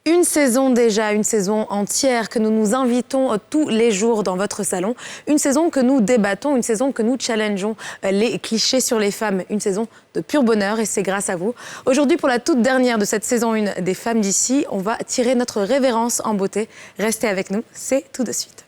Une saison déjà, une saison entière que nous nous invitons tous les jours dans votre salon. Une saison que nous débattons, une saison que nous challengeons les clichés sur les femmes. Une saison de pur bonheur et c'est grâce à vous. Aujourd'hui, pour la toute dernière de cette saison 1 des Femmes d'ici, on va tirer notre révérence en beauté. Restez avec nous, c'est tout de suite.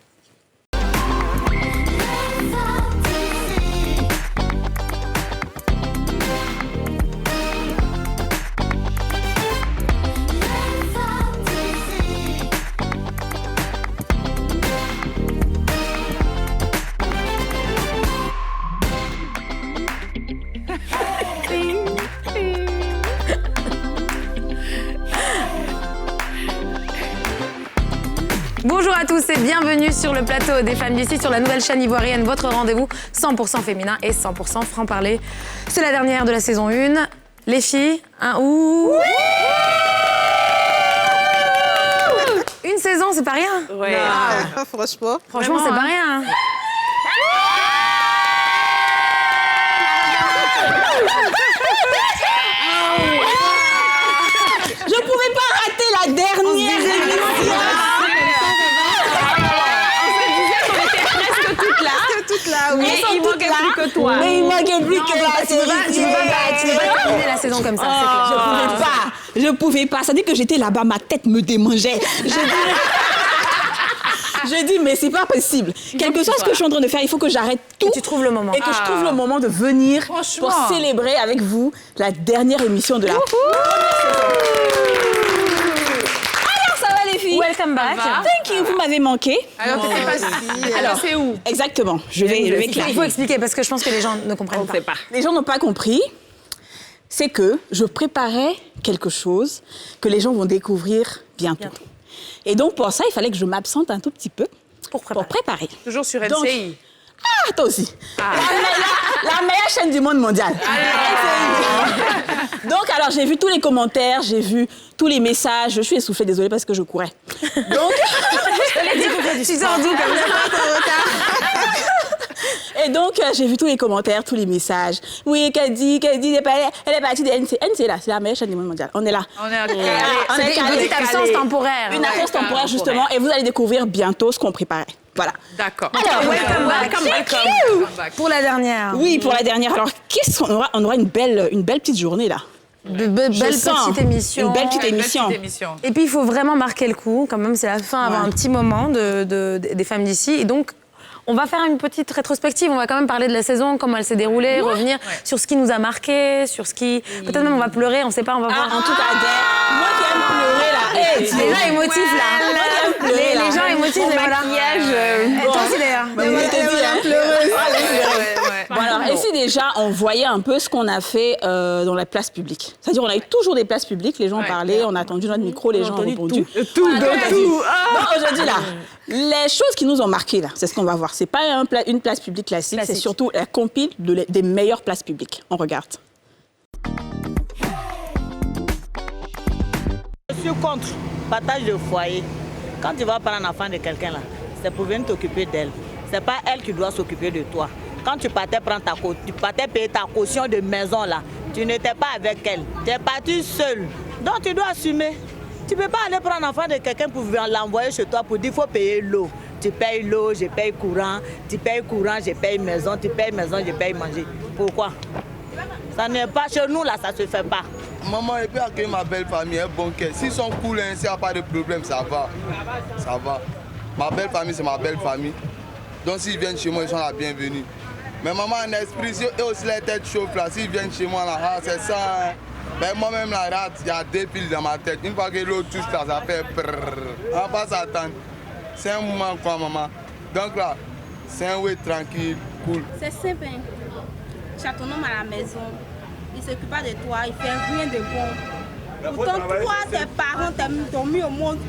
Bonjour à tous et bienvenue sur le plateau des Femmes d'ici, sur la nouvelle chaîne ivoirienne, votre rendez-vous 100% féminin et 100% franc-parler. C'est la dernière de la saison 1. Les filles, un ouh. Oui, une saison, c'est pas rien. Ouais. Ah, franchement. Franchement, c'est pas rien. Je pouvais pas rater la dernière émission. Toutes là, oui. Elles sont Il toutes manquait là. plus que toi. Mais il manquait plus que la Tu peux pas terminer la saison comme ça, c'est clair. Je pouvais pas. Ça dit que j'étais là-bas, ma tête me démangeait. Je dis, mais c'est pas possible. Quel que soit ce que je suis en train de faire, il faut que j'arrête tout. Et tu trouves le moment. Et que je trouve le moment de venir pour célébrer avec vous la dernière émission de la... Alors, ça va les filles? Welcome back. Thank you, vous m'avez manqué. Alors, t'étais pas si. Alors, c'est où? Exactement, je vais Il clarifier. faut expliquer parce que je pense que les gens ne comprennent pas. Les gens n'ont pas compris. C'est que je préparais quelque chose que les gens vont découvrir bientôt. Et donc, pour ça, il fallait que je m'absente un tout petit peu pour préparer. Toujours sur Donc, LCI. ah, toi aussi. La meilleure chaîne du monde mondial. Donc, alors, j'ai vu tous les commentaires, j'ai vu tous les messages. Je suis essoufflée, désolée, parce que je courais. Donc, Tu sors d'où comme ça? et donc, j'ai vu tous les commentaires, tous les messages. Oui, qu'elle dit, elle est partie de NC. NC, là, c'est la meilleure chaîne du monde mondial. On est là. On est calé. On est Une petite absence temporaire. Une absence temporaire, justement. Et vous allez découvrir bientôt ce qu'on préparait. Voilà. D'accord. Alors, welcome back. Pour la dernière. oui, pour la dernière. Alors, qu'est-ce qu'on aura? On aura une belle petite journée, là. De belle petite émission. Une belle petite Belle émission. petite émission. Et puis, il faut vraiment marquer le coup. Quand même, c'est la fin, avoir un petit moment des Femmes d'ici. Et donc, on va faire une petite rétrospective. On va quand même parler de la saison, comment elle s'est déroulée, revenir sur ce qui nous a marqué, sur ce qui... Peut-être même on va pleurer, on ne sait pas, on va voir. En tout cas, moi qui aime pleurer, là. Hey, Les gens émotifs, là. Les gens émotifs, et voilà. Et toi aussi, d'ailleurs. Bon, alors, ici, déjà, on voyait un peu ce qu'on a fait dans la place publique. C'est-à-dire, on a eu toujours des places publiques, les gens parlaient, on a attendu notre micro, les gens ont répondu. Tout. Donc, aujourd'hui, là, les choses qui nous ont marquées, là, c'est ce qu'on va voir. C'est pas une place publique classique, c'est surtout la compile des meilleures places publiques. On regarde. Je suis contre partage de foyer. Quand tu vas prendre un enfant de quelqu'un là, c'est pour venir t'occuper d'elle. C'est pas elle qui doit s'occuper de toi. Quand tu partais tu partais payer ta caution de maison là, tu n'étais pas avec elle. Tu es parti seule. Donc tu dois assumer. Tu peux pas aller prendre un enfant de quelqu'un pour l'envoyer chez toi pour dire qu'il faut payer l'eau. Tu payes l'eau, je paye courant. Tu payes courant, je paye maison. Tu payes maison, je paye manger. Pourquoi? Ça n'est pas chez nous là, ça se fait pas. Maman, elle peut accueillir ma belle famille, un bon cœur. S'ils sont cool, s'il n'y a pas de problème, ça va. Ça va. Ma belle famille, c'est ma belle famille. Donc s'ils viennent chez moi, ils sont la bienvenue. Mais maman, en esprit, eux aussi la tête chauffe là. S'ils viennent chez moi là, c'est ça. Hein. Ben, moi-même, la rate, il y a deux piles dans ma tête. Une fois que l'eau touche là, ça fait prrrr. On va pas s'attendre. C'est un moment quoi, maman. Donc là, c'est un way tranquille, cool. C'est simple. Hein. Tu as ton homme à la maison. Il ne s'occupe pas de toi, il ne fait rien de bon. Pourtant, toi, tes parents t'ont mis au monde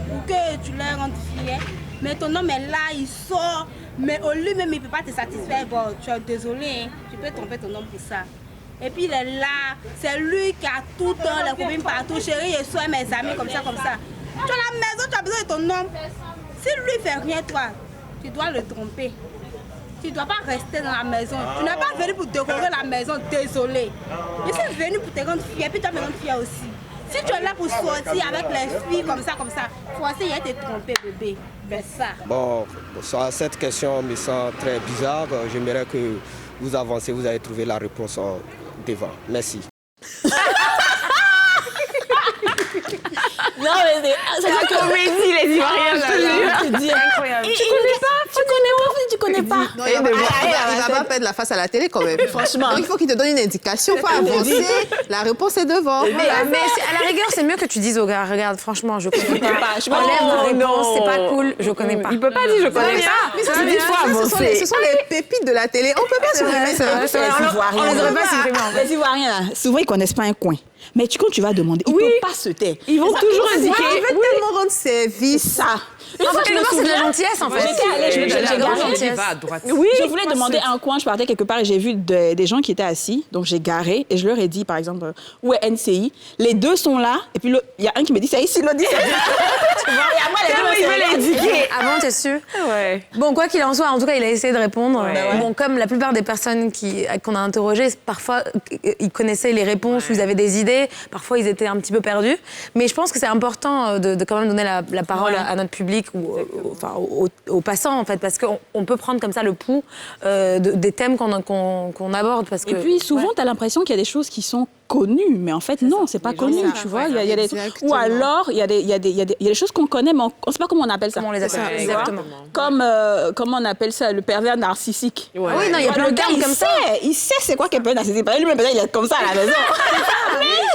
pour que tu leur rendes fier. Mais ton homme est là, il sort. Mais au lui-même, il ne peut pas te satisfaire. Bon, tu es désolé, hein. Tu peux tromper ton homme pour ça. Et puis il est là, c'est lui qui a tout le temps les copines partout. Chérie, je sois mes amis, comme ça, comme ça. Tu as la maison, tu as besoin de ton homme. Si lui ne fait rien, toi, tu dois le tromper. Tu ne dois pas rester dans la maison. Tu n'es pas venu pour décorer la maison, désolé. Je suis venu pour te rendre fier, puis tu vas me rendre fier aussi. Si tu es là pour sortir avec les filles comme ça, forcément, il va te tromper, bébé. C'est ça. Bon, cette question me semble très bizarre. J'aimerais que vous avancez, vous allez trouver la réponse devant. Merci. Non, mais c'est la comédie, les Ivoiriens, je te jure. Incroyable. Tu connais pas. Non, il va pas perdre la face à la télé quand même. Franchement. Donc il faut qu'il te donne une indication, pas avancer. La réponse est devant. Mais à la rigueur, c'est mieux que tu dises au gars, regarde, franchement, je connais pas. Je Enlève ma réponse, non. c'est pas cool, je connais pas. Il peut pas dire je connais pas. Mais ça, ce sont les pépites de la télé. On peut pas se remettre ça. On les aurait pas supprimés, en fait. Les Ivoiriens, là, souvent, ils connaissent pas un coin. Mais quand tu vas demander, ils ne peuvent pas se taire. Ils vont toujours indiquer. Il veut tellement rendre service. Ça. Une En fois, fait, je me c'est de la souviens, gentillesse, en fait. j'étais allée, j'ai J'adore garé. gentillesse. va à droite. Oui. Je voulais demander un coin, je partais quelque part et j'ai vu des gens qui étaient assis. Donc, j'ai garé et je leur ai dit, par exemple, où est NCI? Les deux sont là. Et puis, il y a un qui me dit, c'est ici, l'autre dit, c'est là. Tu vois? Et à moi, les deux me indiquer. Avant, t'es sûr? Ouais. Bon, quoi qu'il en soit, en tout cas, il a essayé de répondre. Ouais. Bon, comme la plupart des personnes qu'on a interrogées, parfois, ils connaissaient les réponses ou ils avaient des idées. Parfois, ils étaient un petit peu perdus. Mais je pense que c'est important de quand même donner la parole à notre public ou aux passants, en fait, parce qu'on peut prendre comme ça le pouls des thèmes qu'on aborde. Parce que, Et puis, souvent, tu as l'impression qu'il y a des choses qui sont connues, mais en fait, non, c'est pas connu, tu vois. Il y a des... Ou alors, il y a des choses qu'on connaît, mais on ne sait pas comment on appelle ça. Comment on les appelle, Tu vois? exactement. Comme, comment on appelle ça, le pervers narcissique. Ouais. Ah oui, non, il y a plein de termes comme ça. Il sait c'est quoi qu'un pervers narcissique. Lui-même, peut-être, il est comme ça à la maison.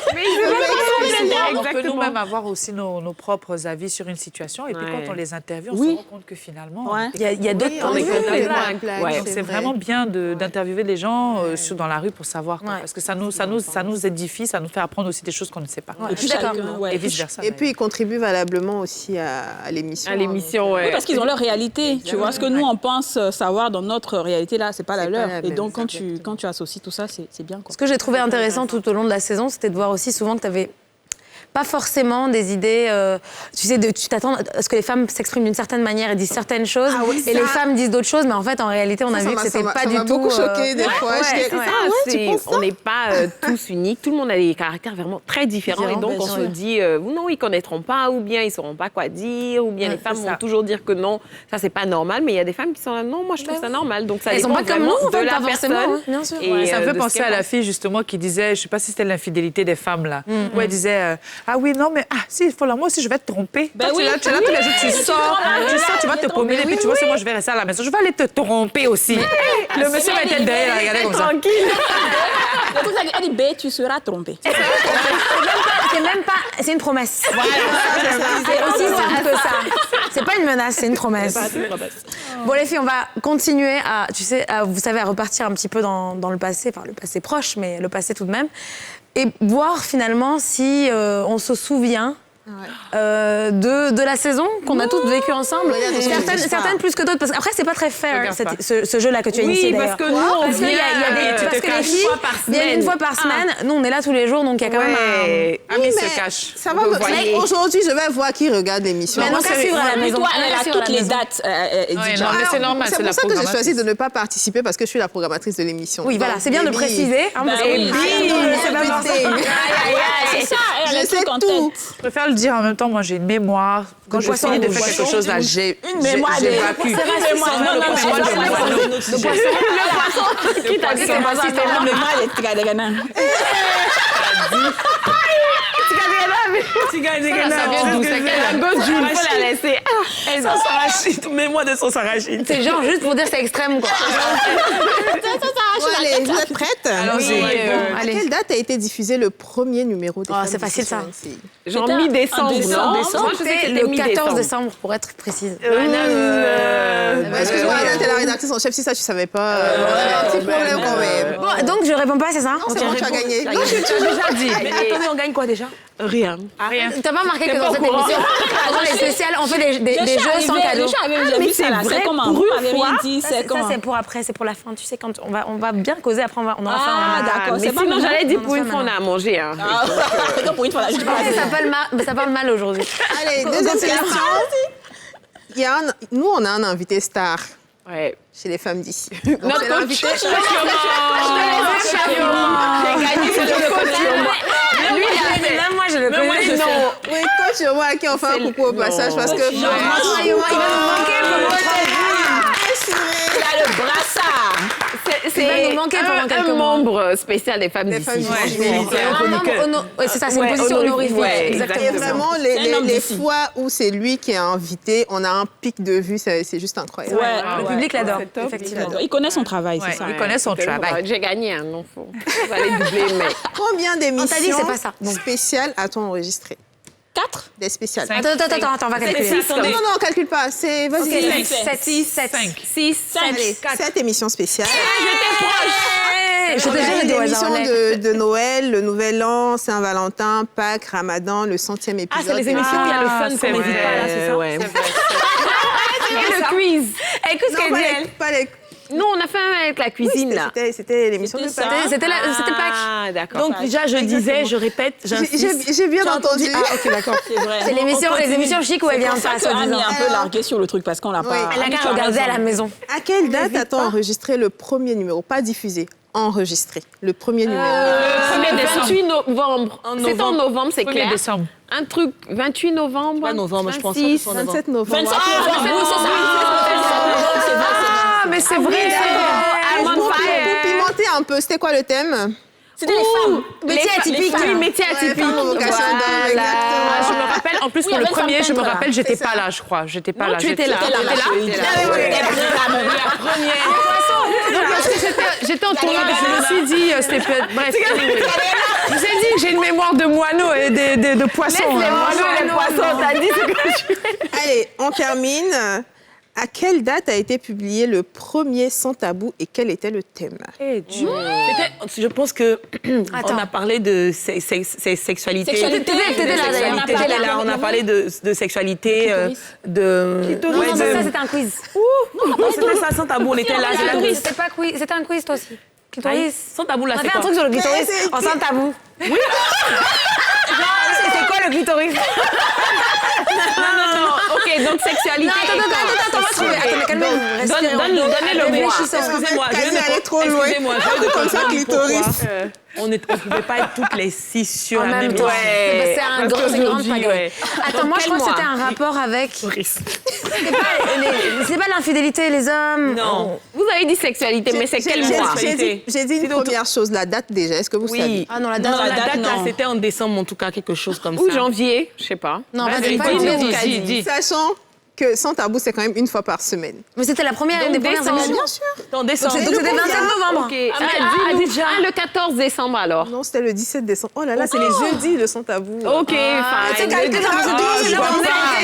On peut Exactement. nous-mêmes avoir aussi nos propres avis sur une situation et puis Ouais. quand on les interviewe, on Oui. se rend compte que finalement, Ouais. Il y a d'autres points de vue. Ouais. c'est vraiment bien d'interviewer les gens dans la rue pour savoir, quoi, Ouais. parce que ça nous édifie, ça nous fait apprendre aussi des choses qu'on ne sait pas. Et puis, D'accord. Et vice-versa. Et puis, il contribue valablement aussi à l'émission. À l'émission, ouais. Oui, parce qu'ils ont leur réalité. Tu vois, ce que nous, on pense savoir dans notre réalité, là, c'est pas la leur. la Et même, donc, quand tu associes tout ça, c'est bien, quoi. Ce que j'ai trouvé intéressant tout au long de la saison, c'était de voir aussi souvent que tu avais pas forcément des idées, tu sais, tu t'attends à ce que les femmes s'expriment d'une certaine manière et disent certaines choses, et les femmes disent d'autres choses, mais en fait, en réalité, on a vu que c'était pas du tout... Ça m'a beaucoup choqué des fois. C'est J'étais, ça, ah ouais, tu penses ça? on n'est pas tous uniques, tout le monde a des caractères vraiment très différents et donc bien on sûr, se ouais. dit non, ils connaîtront pas ou bien ils sauront pas quoi dire ou bien les femmes c'est vont ça. toujours dire que non, ça c'est pas normal, mais il y a des femmes qui sont là non, moi je trouve ça normal, donc ça Elles sont dépend pas comme vraiment nous, en fait, de la pas forcément, personne. hein, bien sûr. Et, Ouais, ça me fait de ce penser qu'elle à la pense. fille justement qui disait, je sais pas si c'était l'infidélité des femmes là, où elle disait ah oui non mais si il faut là moi aussi je vais te tromper. Ben Toi, oui, tu es là tous les jours tu sors, tu vas te promener puis tu vois c'est moi je vais rester à la maison, je vais aller te tromper aussi. Le monsieur va être derrière la regarder comme ça. Tranquille. Le truc, c'est qu'elle dit, B, tu seras trompé. C'est même pas... C'est une promesse. C'est aussi simple que ça. C'est pas une menace, c'est une promesse. Bon, les filles, on va continuer à, tu sais, vous savez, à repartir un petit peu dans le passé, enfin le passé proche, mais le passé tout de même, et voir finalement si on se souvient de la saison qu'on a toutes vécue ensemble. Certaines plus que d'autres, parce qu'après, c'est pas très fair, ce jeu-là que tu as initié, Oui, d'ailleurs. parce que nous, on Parce qu'il y a vient, parce que les filles viennent une fois par semaine. Nous, on est là tous les jours, donc il y a quand même un... Ami se mais cache. ça va me... Aujourd'hui, je vais voir qui regarde l'émission. Mais non, qu'à suivre à la maison. Toi, elle Qu'à a suivre à toutes la les maison. dates. Ouais, non, mais c'est normal, C'est c'est la pour ça que j'ai choisi programmatrice. de ne pas participer parce que je suis la programmatrice de l'émission. Oui, voilà, c'est bien de préciser. Hein, parce que- oui. c'est pas forcément... C'est ça, elle a Je le truc sais en tout. tête. Je préfère le dire en même temps, moi j'ai une mémoire. Quand je poisson finis de rouge. faire quelque chose là, j'ai mémoire j'ai de- vacu. Une mémoire. Non, non, mais poisson, ça, le c'est poisson. un autre sujet. Qui t'a dit que c'est pas ça? C'est la mémoire des Tigadegana. Ça vient d'où? C'est quelle Go Jules, faut la laisser. sauce arachide. Mets-moi de sauce arachide. C'est genre juste pour dire que c'est extrême, quoi. Bon, allez, vous êtes prêtes? Allons-y. À quelle date a été diffusé le premier numéro des Oh, Femmes c'est facile, D'ici sur ça. NCI? Genre mi-décembre, non? Moi, je sais que C'était c'était le 14 mi-décembre. décembre, pour être précise. Excuse-moi, Anna, t'es la rédactrice en chef. Si ça, tu savais pas. Un petit problème quand même. Bon, donc je réponds pas, c'est ça? C'est bon, tu as gagné. Non, Tu as déjà dit. Mais attendez, on gagne quoi déjà? Rien. Rien. T'as pas remarqué que dans cette émission, dans les spéciales, on fait des jeux sans cadeau? J'ai vu ça là. C'est comme un groupe, m'avait rien dit. Ça, C'est comme c'est pour après, c'est pour la fin. Tu sais, quand on va bien causer, après on aura fait Ah, un... d'accord. Mais C'est pas sinon, maintenant. j'allais dire Non, pour c'est une pas fois, on a à manger. Hein. Non, pour une fois, là, je dis pas. Ça parle mal aujourd'hui. Allez, deuxième question. Nous, on a un invité star. Ouais. chez les femmes d'ici. Notre c'est l'invité. J'ai gagné, c'est le coach. Même moi, je le connais. Non. Oui, coach sur moi à qui on fait un coucou au passage parce que Il va nous manquer pendant Il a le brassard. Il va nous manquer pendant quelques un mois. membre spécial des femmes d'ici. C'est ça, c'est une position honorifique. Ouais, Exactement. Et vraiment, C'est un homme les d'ici. fois où c'est lui qui est invité, on a un pic de vue, c'est juste incroyable. Le public l'adore, effectivement. Il connaît son travail, Ouais, c'est ça. il connaît son travail. J'ai gagné, hein, non, faut. Vous allez doubler, mais. Combien On t'a dit que d'émissions c'est pas ça. Bon. spéciales a-t-on enregistré? 4. Des spéciales. Attends, on va calculer. Non, on calcule pas. C'est vas-y. 7, 7, 6, 5. Allez, 7 émissions spéciales. Je On te a jure, une du hasard, émission on est- de Noël, le Nouvel An, Saint-Valentin, Pâques, Ramadan, le 100e épisode. Ah, c'est les émissions où il y a le fun c'est qu'on n'hésite pas, là, c'est ça? Ouais. Et le quiz. Écoute ce Non, qu'elle pas dit, les- elle. pas les... Nous, on a fait un avec la cuisine, là. C'était l'émission de C'était ça. Pâques. C'était Pâques. Ah, d'accord. Donc, déjà, je disais, je répète, j'insiste. J'ai bien entendu. Ah, ok, d'accord. C'est vrai. C'est les émissions chic où elle vient C'est pas, pour ça qu'Anne est soi-disant. un peu larguée sur le truc parce qu'on l'a Oui. pas. Elle a qu'à regarder à la maison. À quelle date a-t-on enregistré le premier numéro? Pas diffusé, enregistré. Le premier numéro. Le 28 novembre. En C'est en novembre, c'est 1er clair. décembre. Un truc, 28 novembre. Pas novembre, je pense. 26. 27 novembre. 27 novembre. Ah, mais c'est vrai. Pour pimenter un peu, c'était quoi le thème? C'était les femmes. Métier atypique. Oui, métier atypique. femmes aux vocations d'hommes, exactement. Ah, je me rappelle, en plus, Oui, pour il y le avait premier, une je me femme rappelle, j'étais C'est pas ça. là, je crois. J'étais pas Non, là. tu étais là. J'étais Parce que j'étais entourée, je me suis dit, c'était peut-être. Bref. Je vous ai dit que j'ai une mémoire de moineau et de poisson. Les moineaux et les poissons, t'as dit ce que je... Allez, on termine. À quelle date a été publié le premier Sans Tabou et quel était le thème? Je pense que on Attends. a parlé de sexualité. Sexualité. T'étais là, d'ailleurs. J'étais là, on a parlé de sexualité, de... Non, Ouais, non, de- ça, c'était un quiz. Non, c'était ça, sans tabou, on était là. j'ai la quiz. C'était pas quiz, c'était un quiz, toi aussi. Aïe, Clitoris. Sans tabou, là, On a c'est fait un quoi? truc sur le clitoris Mais c'est- en sans tabou. Oui. C'est quoi le clitoris? Non, ok, donc sexualité. Attends, on va trouver. Attends, mais calmez-vous. respirez. Donnez-le-moi. Excusez-moi, Quasi je ne aller trop loin. Excusez-moi, je ne Comme ça, comprends clitoris. pourquoi on ne pouvait pas être toutes les 6 sur En la même même temps. liste. C'est une grande pagaille. ouais. Attends, moi, je crois que Quel c'était un rapport avec... C'est pas l'infidélité, les hommes. Non. Vous avez dit sexualité, mais c'est quel mois? J'ai dit une première chose, la date déjà. Est-ce que vous savez? Oui. Ah non, la date. Non, La la date, date, là, non. c'était en décembre, en tout cas, quelque chose comme Ou ça. janvier, je sais pas. Non, Vas-y, pas dis, du tout. Sachant que Sans Tabou, c'est quand même une fois par semaine. Mais c'était la première, une des premières décembre. émissions. Bien sûr. En décembre. Donc c'était 27 novembre. Ok. Le 14 décembre alors. Non, c'était le 17 décembre. Oh là là, c'est les jeudis de Sans Tabou. Ok, C'est calculé dans je vois pas.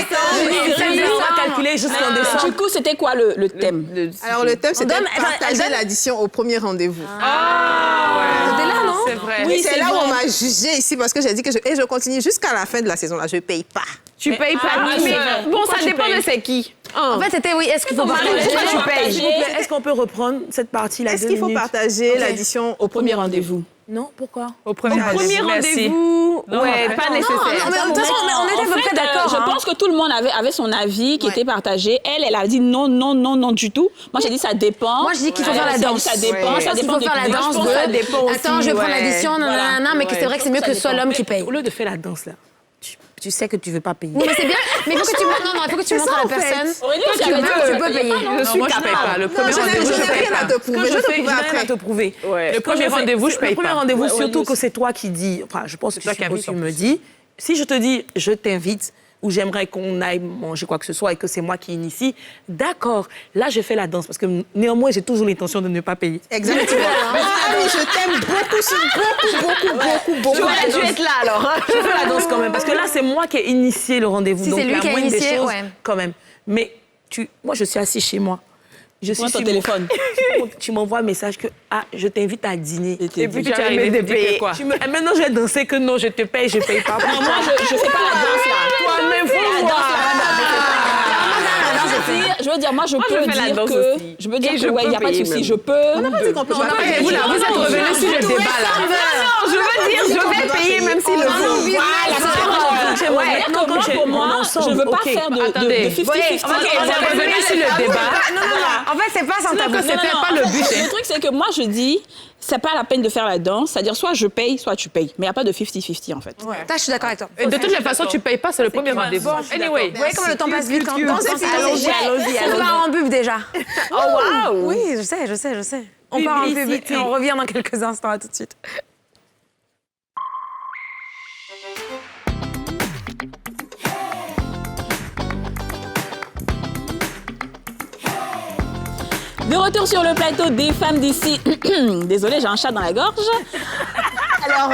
c'est On va calculer jusqu'en décembre. Du coup, c'était quoi le thème? Alors, le thème, c'était donne- partager elle donne- l'addition au premier rendez-vous. C'était là, non? C'est vrai. Oui, c'est là où on m'a jugé ici parce que j'ai dit que je continue jusqu'à la fin de la saison. Là, je paye pas. Tu payes pas. Mais bon, Pourquoi ça tu dépend payes? de c'est qui. En fait, c'était oui. Est-ce qu'il faut parler? Pourquoi tu payes? S'il vous plaît, est-ce qu'on peut reprendre cette partie-là? Est-ce qu'il faut partager l'addition Au premier rendez-vous. Non, pourquoi? Au premier rendez-vous, Non, ouais, attends. pas nécessaire. Mais de toute façon, on était à peu près d'accord. Je pense que tout le monde avait son avis qui était partagé. Elle a dit non, non, non, non du tout. Moi, j'ai dit ça dépend. Moi, je dis qu'il faut faire la Elle a dit danse. Ça dépend, Moi, je ça pense qu'il dépend faut des faire la clients. danse Je pense que ça dépend de... aussi. Attends, je vais prendre ouais. l'addition, nanana, mais que c'est vrai que c'est mieux que ce soit l'homme qui paye. Au lieu de faire la danse, là, tu sais que tu veux pas payer. Oui, mais c'est bien. Mais il faut que tu montres, non, il faut que tu montres à la personne. Aurélie, que tu peux payer. Non, moi, je paye pas. Le premier je n'ai rendez-vous, je rien paye à pas. te prouver. Quand Je te fais, prouverai j'ai rien après. à te prouver. Ouais. Le premier rendez-vous, je paye Le premier pas. rendez-vous, Ouais, surtout ouais, que c'est toi qui dis. Enfin, je pense que toi qui as vu tu sur me place. dis. Si je te dis, je t'invite ou j'aimerais qu'on aille manger quoi que ce soit et que c'est moi qui initie, d'accord. Là, je fais la danse parce que néanmoins, j'ai toujours l'intention de ne pas payer. Exactement. Ah oui, je t'aime beaucoup. Tu aurais dû être là alors. Je fais la danse quand même parce que là, c'est moi qui ai initié le rendez-vous. Si donc c'est lui la qui a moindre des initié, choses, ouais. quand même. Mais moi, je suis assise chez moi. Je suis Prends ton sur téléphone. Tu m'envoies un message que je t'invite à dîner. Et puis puis tu arrives et tu dis que quoi? Maintenant, je vais danser que non, je te paye, je paye pas. Non, moi, je fais pas la danse là. Toi-même, faut voir. Je veux veux dire, moi, je je peux fais la dire danse que... aussi. Je peux dire Et que, je ouais, il n'y a peux pas de payer souci, même. je peux... On n'a pas dit qu'on peut pas payer. Vous êtes revenu sur le débat, là. Non, je veux dire, je vais payer même s'il le faut. Pour moi, je ne veux pas faire de 50-50. On est revenu sur le débat. En fait, c'est pas sans tabou. C'était pas le but. Le truc, c'est que moi, je dis, c'est pas la peine de faire la danse. C'est-à-dire, soit je paye, soit tu payes. Mais il n'y a pas de 50-50, en fait. Ça, je suis d'accord avec toi. Et de toutes les façons, tu payes pas, c'est le premier rendez-vous. Anyway. Vous voyez comme le temps passe vite quand on c'est fini. On part en pub déjà. Oh, waouh! Oui, je sais. On part en pub et on revient dans quelques instants. À tout de suite. De retour sur le plateau des femmes d'ici. Désolée, j'ai un chat dans la gorge. Alors,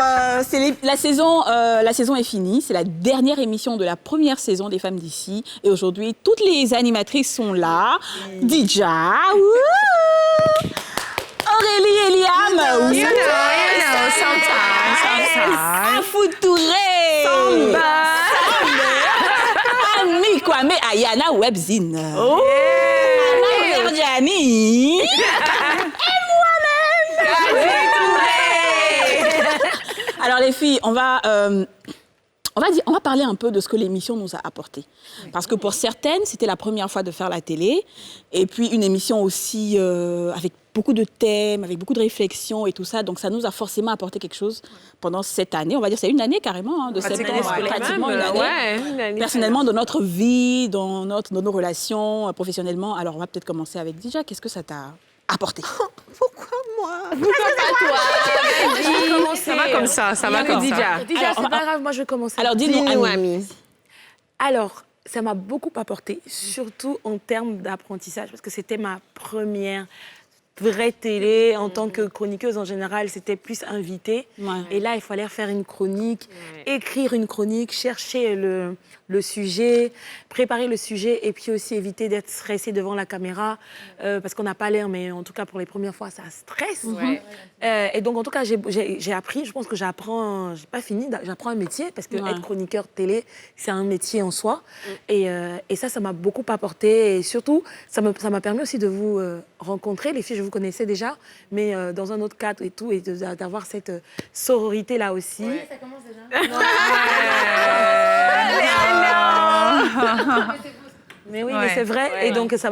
la saison est finie. C'est la dernière émission de la première saison des femmes d'ici. Et aujourd'hui, toutes les animatrices sont là. Dija, wouh! Aurélie et Liam, You know, sometimes. Afou Touré, Samba, Ami Kwame, Ayana Webzine. Oh! Verdiani et moi-même. Alors les filles, on va parler un peu de ce que l'émission nous a apporté. Parce que pour certaines, c'était la première fois de faire la télé. Et puis une émission aussi avec beaucoup de thèmes, avec beaucoup de réflexions et tout ça. Donc ça nous a forcément apporté quelque chose pendant cette année. On va dire c'est une année carrément, de septembre, pratiquement une année. Ouais, Personnellement, dans notre vie, dans nos relations, professionnellement. Alors on va peut-être commencer avec Dija. Qu'est-ce que ça t'a apporté? Pourquoi moi? Ça va comme ça, ça va comme ça. Déjà, c'est pas grave, moi je vais commencer. Alors dis-nous, Ami. Ami. Alors, ça m'a beaucoup apporté, surtout en termes d'apprentissage, parce que c'était ma première vraie télé. En tant que chroniqueuse, en général, c'était plus invitée. Ouais. Et là, il fallait faire une chronique, écrire une chronique, chercher le sujet, préparer le sujet et puis aussi éviter d'être stressé devant la caméra parce qu'on n'a pas l'air, mais en tout cas, pour les premières fois, ça stresse. Et donc, en tout cas, j'ai appris, je pense que j'apprends, j'ai pas fini, j'apprends un métier parce que être chroniqueur télé, c'est un métier en soi. Et ça m'a beaucoup apporté. Et surtout, ça m'a permis aussi de vous rencontrer. Les filles, je vous connaissais déjà, mais dans un autre cadre et tout, et d'avoir cette sororité-là aussi. Oui, ça commence déjà. Mais oui, mais c'est vrai. Et donc, ça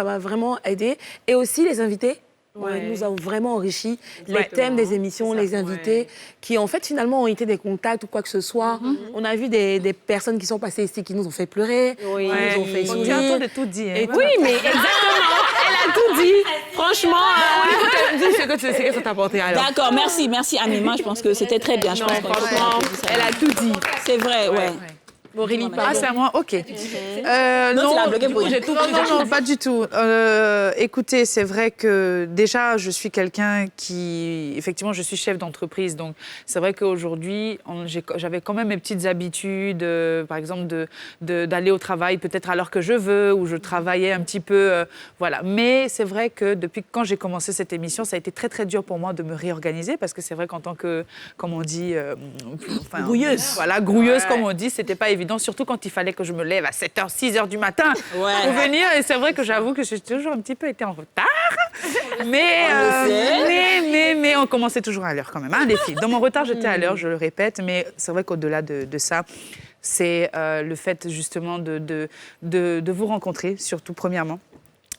m'a vraiment aidé. Et aussi, les invités. Nous avons vraiment enrichi les thèmes des émissions, les invités, qui en fait finalement ont été des contacts ou quoi que ce soit. On a vu des personnes qui sont passées ici qui nous ont fait pleurer, qui nous ont fait sourire. Tu as le temps de tout dire. Oui, mais exactement, elle a tout dit. Franchement, dis ce que ça t'a apporté alors. D'accord, merci Ami. Moi, je pense que c'était très bien. Je pense franchement, elle a tout dit. C'est vrai, ouais. Aurélie, c'est à moi. OK. Non, tu l'as bloqué pour j'ai tout pris. Non, pas du tout. Écoutez, c'est vrai que déjà, je suis quelqu'un qui... Effectivement, je suis chef d'entreprise. Donc, c'est vrai qu'aujourd'hui, j'avais quand même mes petites habitudes, par exemple, d'aller au travail peut-être à l'heure que je veux, ou je travaillais un petit peu. Voilà. Mais c'est vrai que depuis quand j'ai commencé cette émission, ça a été très, très dur pour moi de me réorganiser parce que c'est vrai qu'en tant que, comme on dit... grouilleuse. Voilà, grouilleuse, comme on dit, c'était pas évident, surtout quand il fallait que je me lève à 7h, 6h du matin pour venir. Et c'est vrai que j'avoue que j'ai toujours un petit peu été en retard. Mais on commençait toujours à l'heure quand même, hein, les filles. Dans mon retard, j'étais à l'heure, je le répète. Mais c'est vrai qu'au-delà de ça, c'est le fait justement de vous rencontrer, surtout premièrement.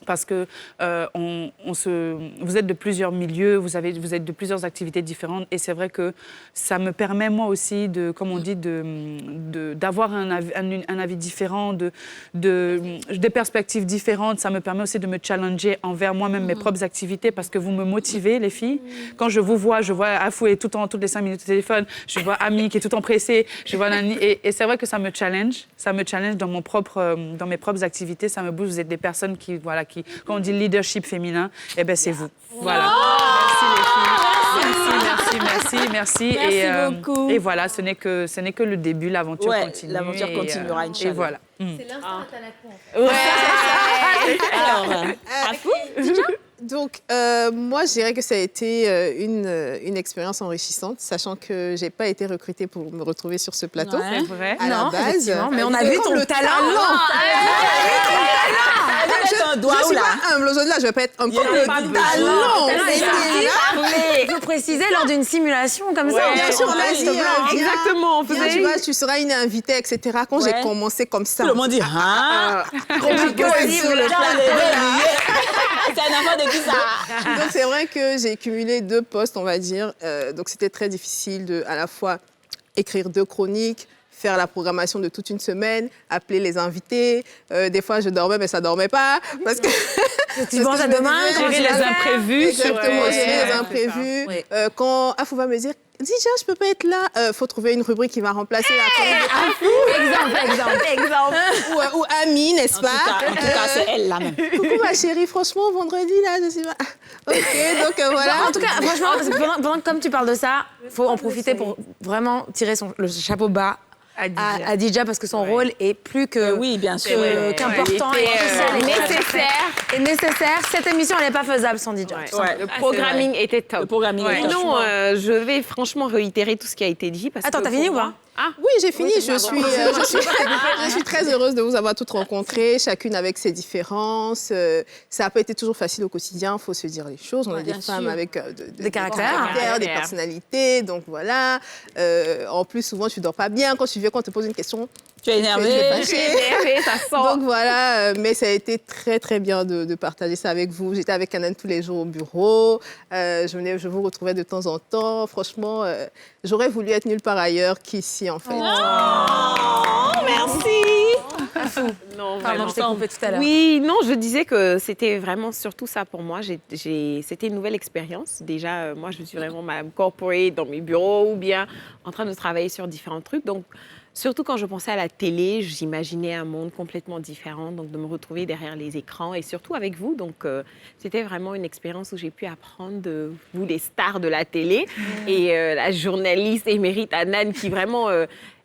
Parce que vous êtes de plusieurs milieux, vous êtes de plusieurs activités différentes, et c'est vrai que ça me permet moi aussi comme on dit, d'avoir un avis différent, des perspectives différentes. Ça me permet aussi de me challenger envers moi-même mes propres activités, parce que vous me motivez, les filles. Quand je vois Afou est toutes les 5 minutes au téléphone, je vois Ami qui est tout empressée, je vois Nani, et c'est vrai que ça me challenge dans mes propres activités, ça me booste. Vous êtes des personnes qui quand on dit leadership féminin, eh ben c'est vous. Voilà. Merci les filles. Merci. Merci beaucoup. Et voilà, ce n'est que le début, l'aventure continue. L'aventure continuera, Inch'Allah. Et voilà. C'est l'instant à la con. Alors, Afou, Donc, moi, je dirais que ça a été une expérience enrichissante, sachant que je n'ai pas été recrutée pour me retrouver sur ce plateau. C'est vrai. À la base. Mais on a vu ton talent. un doigt je ou suis là? pas humble. Aujourd'hui, là, je vais pas être humble. Comme le talent. Vous précisez lors d'une simulation comme ça. Bien sûr, on a dit, Exactement, on viens, faisait- tu vois, tu seras une invitée, etc. Quand j'ai commencé comme ça. Tout le monde dit, hein? Compliqué sur le C'est un enfant de qui ça? Donc c'est vrai que j'ai cumulé 2 postes, on va dire. Donc c'était très difficile de à la fois écrire 2 chroniques, faire la programmation de toute une semaine, appeler les invités. Des fois je dormais mais ça dormait pas parce que Tu penses à demain, gérer les imprévus. Exactement, Ouais. gérer les imprévus. Ouais. Quand Afouva me dit déjà je peux pas être là, faut trouver une rubrique qui va remplacer la exemple. ou Ami, n'est-ce En pas? tout cas, c'est elle là même. Coucou ma chérie, franchement vendredi là je sais pas. Ok, donc voilà. En tout cas, franchement, pendant que comme tu parles de ça, faut en profiter pour vraiment tirer le chapeau bas à Dija parce que son rôle est plus que Oui, bien sûr. qu'important et nécessaire. Et nécessaire. Cette émission, elle n'est pas faisable sans Dija. Le programming était top. Le programming est top. Sinon, je vais franchement réitérer tout ce qui a été dit. Parce Attends, que t'as fini pour ou pas moi- Ah, Oui, j'ai fini. Je suis très heureuse de vous avoir toutes rencontrées, chacune avec ses différences. Ça n'a pas été toujours facile au quotidien, il faut se dire les choses. On est des femmes avec Des caractères. des personnalités, donc voilà. En plus, souvent, tu ne dors pas bien quand tu viens, quand on te pose une question. Tu es énervée. ça sent. Donc voilà, mais ça a été très très bien de partager ça avec vous. J'étais avec Anan tous les jours au bureau, je vous retrouvais de temps en temps. Franchement, j'aurais voulu être nulle part ailleurs qu'ici en fait. Oh, merci. Non, Pardon, je t'ai coupé tout à l'heure. Oui, non, je disais que c'était vraiment surtout ça pour moi. C'était une nouvelle expérience. Déjà, moi, je suis vraiment madame corporate dans mes bureaux ou bien en train de travailler sur différents trucs. Donc, surtout quand je pensais à la télé, j'imaginais un monde complètement différent. Donc, de me retrouver derrière les écrans et surtout avec vous. Donc, c'était vraiment une expérience où j'ai pu apprendre de vous, les stars de la télé. Et la journaliste émérite Anan qui vraiment...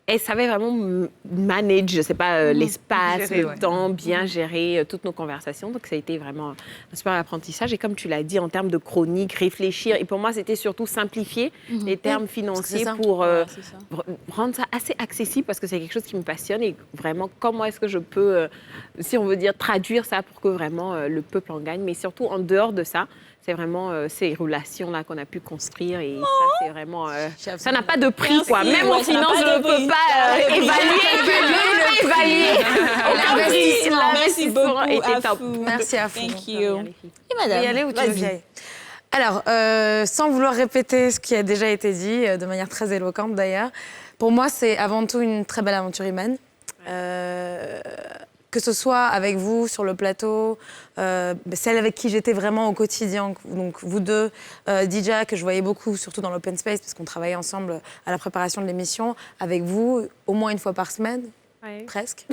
elle savait vraiment manager, je sais pas, l'espace, Gérer, le temps, bien gérer toutes nos conversations. Donc, ça a été vraiment un super apprentissage. Et comme tu l'as dit, en termes de chronique, réfléchir. Et pour moi, c'était surtout simplifier les termes financiers ça. pour rendre ça assez accessible parce que c'est quelque chose qui me passionne. Et vraiment, comment est-ce que je peux, si on veut dire, traduire ça pour que vraiment le peuple en gagne. Mais surtout, en dehors de ça, c'est vraiment ces relations-là qu'on a pu construire. Et ça, c'est vraiment... ça n'a pas de prix, quoi. Même en finance, je ne peux pas évaluer. L'investissement. Merci beaucoup, était top. Afou. Merci à vous. Thank you. Et Tu veux y madame, aller ou tu veux vas-y. que j'y aille? Alors, sans vouloir répéter ce qui a déjà été dit, de manière très éloquente d'ailleurs, pour moi, c'est avant tout une très belle aventure humaine. Que ce soit avec vous sur le plateau, celle avec qui j'étais vraiment au quotidien, donc vous deux, Dija, que je voyais beaucoup, surtout dans l'open space, parce qu'on travaillait ensemble à la préparation de l'émission, avec vous, au moins une fois par semaine. Presque.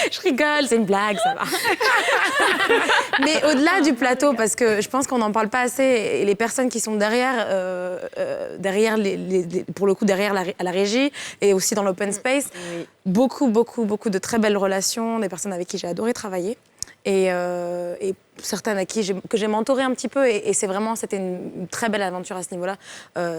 Je rigole, c'est une blague, ça va. Mais au-delà du plateau, parce que je pense qu'on n'en parle pas assez, et les personnes qui sont derrière, pour le coup, derrière la régie, et aussi dans l'open space, beaucoup de très belles relations, des personnes avec qui j'ai adoré travailler. Et certaines à qui que j'ai mentoré un petit peu. Et c'est vraiment, c'était une très belle aventure à ce niveau-là.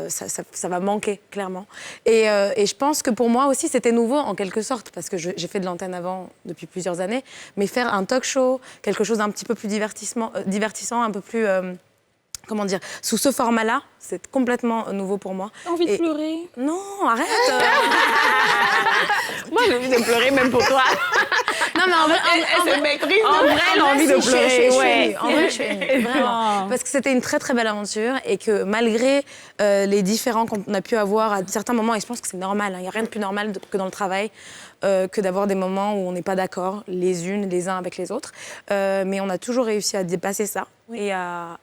Ça va manquer, clairement. Et je pense que pour moi aussi, c'était nouveau en quelque sorte, parce que j'ai fait de l'antenne avant depuis plusieurs années. Mais faire un talk show, quelque chose d'un petit peu plus divertissant, un peu plus... comment dire, sous ce format-là, c'est complètement nouveau pour moi. T'as envie de pleurer? Non, arrête. Moi, j'ai envie de pleurer même pour toi. Non, mais en vrai, elle a envie de pleurer. En vrai, je suis émue, vraiment. Parce que c'était une très, très belle aventure et que malgré les différends qu'on a pu avoir à certains moments, et je pense que c'est normal, il n'y a rien de plus normal que dans le travail, que d'avoir des moments où on n'est pas d'accord, les uns avec les autres. Mais on a toujours réussi à dépasser ça et à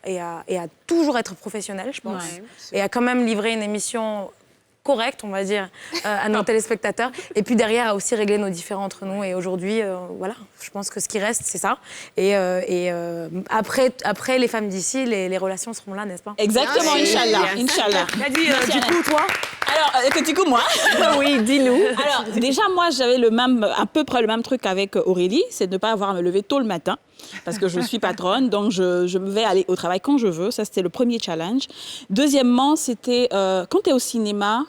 toujours être professionnel, je pense. Et à quand même livrer une émission correcte, on va dire, à nos téléspectateurs. Et puis derrière, à aussi régler nos différends entre nous. Et aujourd'hui, voilà, je pense que ce qui reste, c'est ça. Et après les femmes d'ici, les relations seront là, n'est-ce pas? Exactement, Inch'Allah. Inch'Allah. Du coup, toi? Alors, petit coup, moi. Oui, dis-nous. Alors, déjà, moi, j'avais à peu près le même truc avec Aurélie, c'est de ne pas avoir à me lever tôt le matin, parce que je suis patronne, donc je vais aller au travail quand je veux. Ça, c'était le premier challenge. Deuxièmement, c'était quand tu es au cinéma,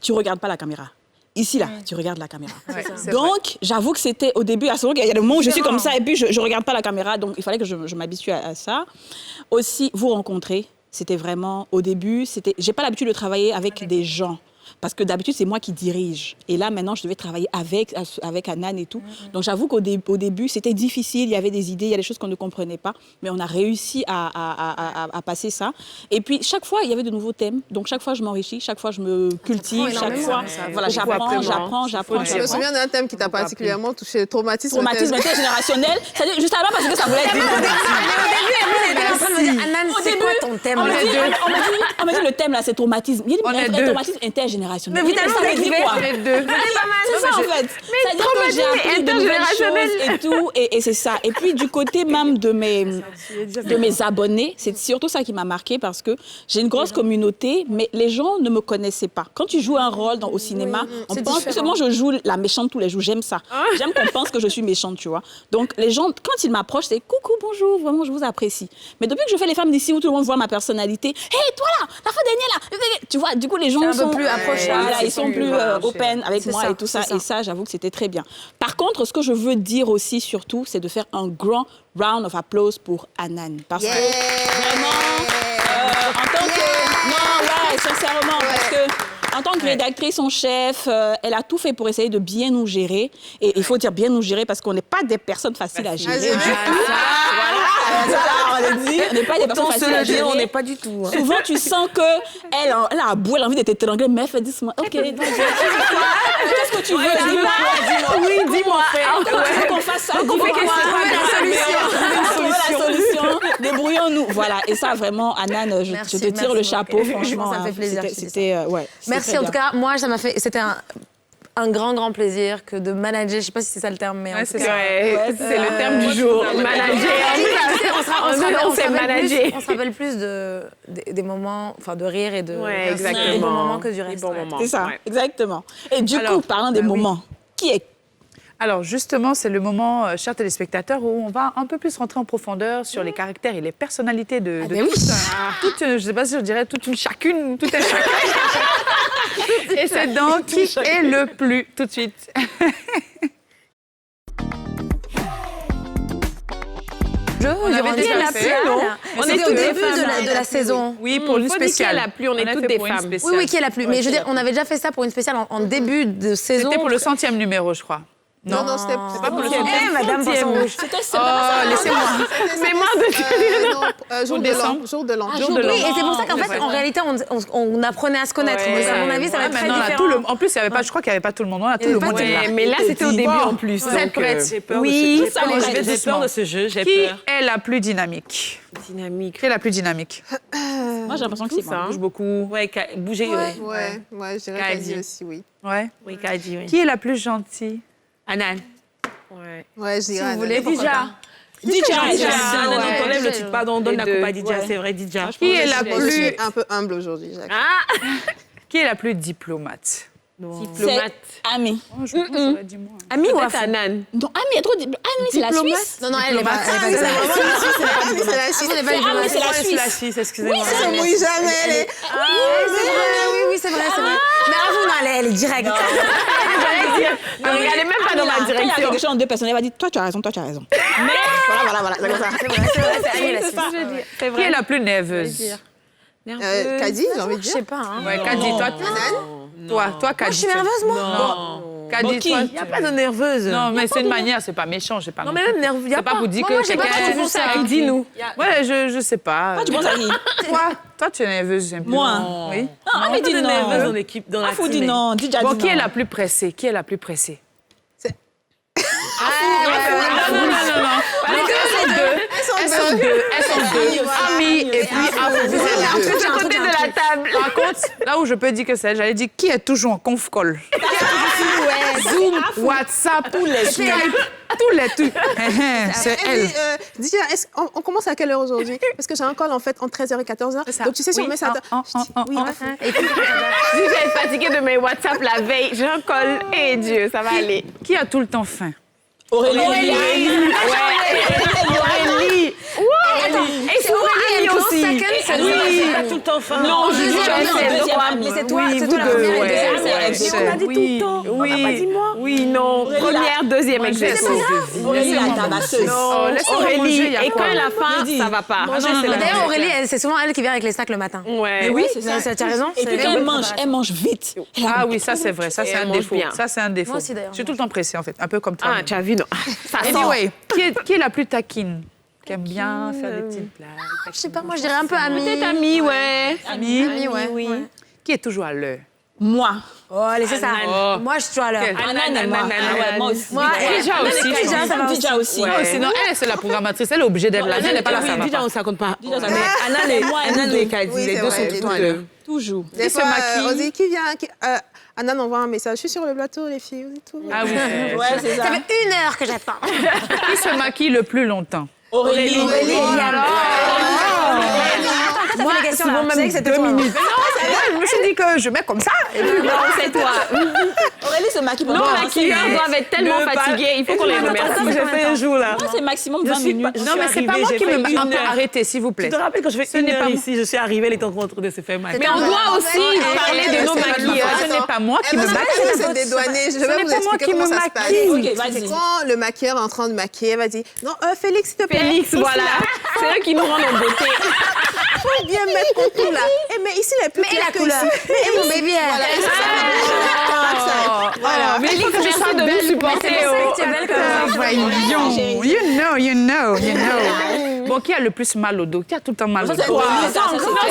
tu ne regardes pas la caméra. ici, là, tu regardes la caméra. Ouais, c'est Donc, j'avoue que c'était au début, à ce moment, il y a des moments où je suis comme ça et puis je ne regarde pas la caméra. Donc, il fallait que je m'habitue à ça. Aussi, vous rencontrer, c'était vraiment, au début, j'ai pas l'habitude de travailler avec des gens. Parce que d'habitude, c'est moi qui dirige. Et là, maintenant, je devais travailler avec Hanan et tout. Donc, j'avoue qu'au début, c'était difficile. Il y avait des idées, il y a des choses qu'on ne comprenait pas. Mais on a réussi à passer ça. Et puis, chaque fois, il y avait de nouveaux thèmes. Donc, chaque fois, je m'enrichis. Chaque fois, je me cultive. Chaque fois, voilà, j'apprends. Je me souviens d'un thème qui t'a particulièrement touché, le traumatisme. Traumatisme intergénérationnel. C'est-à-dire, je ne savais pas parce que ça voulait dire. Au début, c'est quoi ton thème? On m'a dit, le thème, là, c'est traumatisme. Il y a un traumatisme intergénérationnel. Mais évidemment, ça veut dire quoi? les deux. C'est ça, en fait. C'est-à-dire que j'ai appris de nouvelles choses et tout, et c'est ça. Et puis, du côté même de mes abonnés, c'est surtout ça qui m'a marqué parce que j'ai une grosse communauté, mais les gens ne me connaissaient pas. Quand tu joues un rôle au cinéma, on pense que moi, je joue la méchante tous les jours. J'aime ça. J'aime qu'on pense que je suis méchante, tu vois. Donc, les gens, quand ils m'approchent, c'est coucou, bonjour, vraiment, je vous apprécie. Mais depuis que je fais Les Femmes d'ici où tout le monde voit ma personnalité, hey, toi là, la fois dernière là, tu vois, du coup, les gens sont plus approchés. Voilà, ils sont plus open avec moi et tout ça. Et ça, j'avoue que c'était très bien. Par contre, ce que je veux dire aussi, surtout, c'est de faire un grand round of applause pour Hanan. Parce que vraiment, en tant que... Non, ouais, sincèrement, parce que... En tant que rédactrice en chef, elle a tout fait pour essayer de bien nous gérer. Et il faut dire bien nous gérer parce qu'on n'est pas des personnes faciles à gérer. On n'est pas des personnes faciles à gérer. On n'est pas du tout. Souvent, tu sens qu'elle a beau, elle a envie de t'étrangler, mais elle fait doucement. OK, qu'est-ce que tu veux? Dis-moi. Oui, dis-moi. Tu veux qu'on fasse ça? On la solution. Débrouillons-nous. Voilà. Et ça, vraiment, Hanan, je te tire le chapeau, franchement. Ça me fait plaisir. C'était, ouais. Merci en tout cas. Moi, ça m'a fait. C'était un grand plaisir que de manager. Je sais pas si c'est ça le terme, mais en tout cas. C'est le terme du jour. Manager. On se rappelle plus des moments, enfin de rire et de des bons moments que du reste. C'est ça, exactement. Et du coup, parlant des moments, qui est... Alors justement, c'est le moment, chers téléspectateurs, où on va un peu plus rentrer en profondeur sur les caractères et les personnalités de toutes, je ne sais pas si je dirais tout un chacun. Et c'est donc qui est le plus, tout de suite. On avait déjà la pluie, non? On est au début de la saison. Oui, pour une spéciale. Qui est la pluie, on est toutes des femmes. Oui, qui est la pluie. Mais je veux dire, on avait déjà fait ça pour une spéciale en début de saison. C'était pour le 100e numéro, je crois. Non, c'était pas pour le 100e. Madame Poisson Rouge. Oh, laissez-moi. Jour de l'an. Oui, et c'est pour ça qu'en fait, en réalité, on apprenait à se connaître. Mais à mon avis, ça va être très différent. En plus, je crois qu'il n'y avait pas tout le monde. Tout le monde était là. Mais là, c'était au début en plus. Vous êtes prête? J'ai peur. Oui, j'ai peur de ce jeu. J'ai Qui peur. est la plus dynamique? Qui est la plus dynamique? Moi, j'ai l'impression que c'est moi. Bouge beaucoup. Ouais, bouger. Ouais, je dirais Kadi aussi, oui. Ouais. Oui, Kadi, oui. Qui est la plus gentille? Anan. Ouais, je dirais. Si vous voulez, Didja. On enlève le titre, pardon, on donne la coupe à Didja, c'est vrai, Didja. Qui est la Je plus... suis un peu humble aujourd'hui, Jacques. Qui est la plus diplomate? Diplomate. Ami. Ami ou Anan? Non, Ami est trop diplomate. Ami, c'est la Suisse. Non, elle n'est pas ça. C'est la Suisse. Ami, c'est la Suisse. Excusez-moi. Elle ne mouille jamais. Oui, c'est vrai. Mais avoue, non, elle est directe. Elle n'est même pas dans ma Il y a direction. quelque chose en deux personnes. Elle va dire, toi, tu as raison. Mais voilà. C'est comme ça. C'est Qui est la plus nerveuse? Kadi, j'ai envie de Je dire. sais pas. Ouais, Kadi, toi, Kadi. Je suis nerveuse, moi. Non. Kadi, toi. Il n'y a pas de nerveuse. Non, mais c'est une manière, c'est pas méchant, j'ai pas. Non, mais même nerveuse, il n'y a c'est pas pas. pour dire que quelqu'un. Moi, ça qui dis-nous. Ouais, je sais pas. Toi, tu penses à qui? Toi, tu es nerveuse un peu. Moi? Oui. Non, Ami dit non. nerveuse en équipe, dans la Afou dit team. non. Didja dit Bon, non. qui est la plus pressée? Non. Elles sont deux. Ami et puis Afou. Vous êtes deux. Côté de la table. Par contre, là où je peux dire que c'est, j'allais dire qui est toujours en conf call. Zoom, WhatsApp, Skype, tous les trucs. C'est elle. Dis, on commence à quelle heure aujourd'hui? Parce que j'ai un call en fait entre 13h et 14h. Donc tu sais, si on met ça. Oui, Je vais être fatiguée de mes WhatsApp la veille. J'ai un call. Et Dieu, ça va aller. Qui a tout le temps faim? Aurélie. Et c'est Aurélie aussi. second, c'est pas tout le temps fin. Non, deuxième, mais c'est toi, c'est toi la première et deuxième. On a dit tout le temps. On n'a pas dit moi. Oui, non. Première, deuxième ex aequo. Aurélie, la tabasseuse. Aurélie, et quand elle a faim, ça va pas. D'ailleurs, Aurélie, c'est souvent elle qui vient avec les snacks le matin. Ouais. Mais oui, c'est ça. Tu as raison. Et puis quand elle mange vite. Ah oui, ça c'est vrai, ça c'est Et un elle mange défaut. bien. Ça c'est un défaut. Moi aussi, d'ailleurs. Je suis tout le temps pressée en fait, un peu comme toi. Ah, tu as vu, non. Ça sent. Anyway, qui est la plus taquine? Qui aime bien faire des petites blagues? Je sais pas, moi je dirais un peu amie. Peut-être amie, ouais. Amie? Amie, ouais. Qui est toujours à l'heure? Moi. Oh, laissez ça. Oh. Moi, je suis à l'heure. Anan et moi. Moi aussi. Moi, Déjà aussi. Déjà, ça va aussi. Déjà aussi. Non, sinon, elle, c'est la programmatrice. Elle est obligée d'être là. Elle n'est pas là, ça va Déjà, pas. ça compte pas. Déjà, ça Mais compte. Anan et Kadi, Oui, les c'est deux vrai, sont tout les le temps à deux. l'heure. Toujours. Des se fois, maquille? on dit qui vient Anan envoie un message. Je suis sur le plateau, les filles. Vous êtes tout. Ah oui. Ouais, c'est ça. Ça fait 1 heure que j'attends. Qui se maquille le plus longtemps? Aurélie. Moi, les questions là, je sais que c'était 2 minutes. Je me suis dit que je mets comme ça. Non, c'est toi. Aurélie se maquille pendant Nos maquilleurs doivent être tellement fatigués. Il faut qu'on les remercie. J'ai fait un jour là. Moi, c'est maximum 20 minutes. Non, mais c'est pas moi qui me mets un peu arrêtée, s'il vous plaît. Tu te rappelles quand je fais Ce une n'est pas heure moi. ici, je suis arrivée, elle était en train de se faire mal. Mais on doit aussi parler de nos maquilleurs. Ce n'est pas moi qui me maquille. maquille. C'est dédouané. Je vais n'est vous pas moi expliquer qui comment me ça se passe. maquille. Ok, C'est vas-y. quand le maquilleur est en train de maquiller, elle va dire non, Félix, s'il te plaît. Félix, ici, voilà. là, C'est eux qui nous rendent en beauté. faut bien mettre contour là. Eh, mais ici, elle est plus Mais claire la que couleur. ici. Et mon baby, Voilà, et ça. Voilà. Mais Félix, merci de nous supporter. Tu es belle comme ça. Voyons. You know. Bon, qui a le plus mal au dos? Qui a tout le temps mal au dos? Non,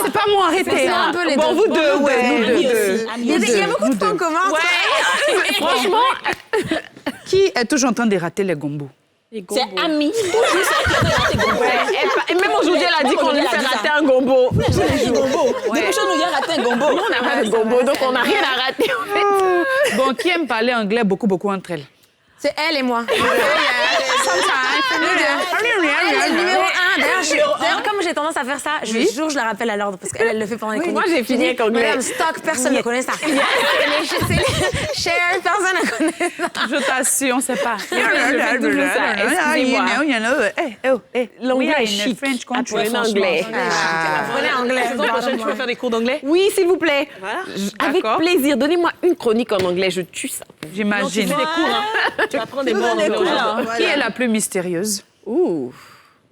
c'est pas moi, arrêtez. C'est un peu les Bon, deux. vous deux, ouais, nous deux. Il y a beaucoup de points communs. Franchement, Qui est toujours en train de rater les gombos? C'est Ami. et même aujourd'hui, elle a dit qu'on lui fait rater un gombo. Depuis que nous avons raté un gombo. Nous, on n'a pas de gombo, donc on n'a rien à rater, en fait. Bon, qui aime parler anglais beaucoup entre elles? C'est elle et moi. Elle est numéro 1. D'ailleurs, comme j'ai tendance à faire ça, je jure, je la rappelle à l'ordre parce qu'elle le fait pendant les cours. Moi, j'ai fini avec anglais. Madame Stock, personne ne connaît ça. C'est les share, personne ne connaît ça. Je t'assure, on ne sait pas. Je fais toujours ça, excusez-moi. L'anglais est chic. French country. Apprenez anglais. Apprenez anglais. La prochaine, tu peux faire des cours d'anglais? Oui, s'il vous plaît. Avec D'accord. plaisir. Donnez-moi une chronique en anglais, je tue ça. J'imagine. Tu apprends des mots en anglais. Qui est la plus mystérieuse?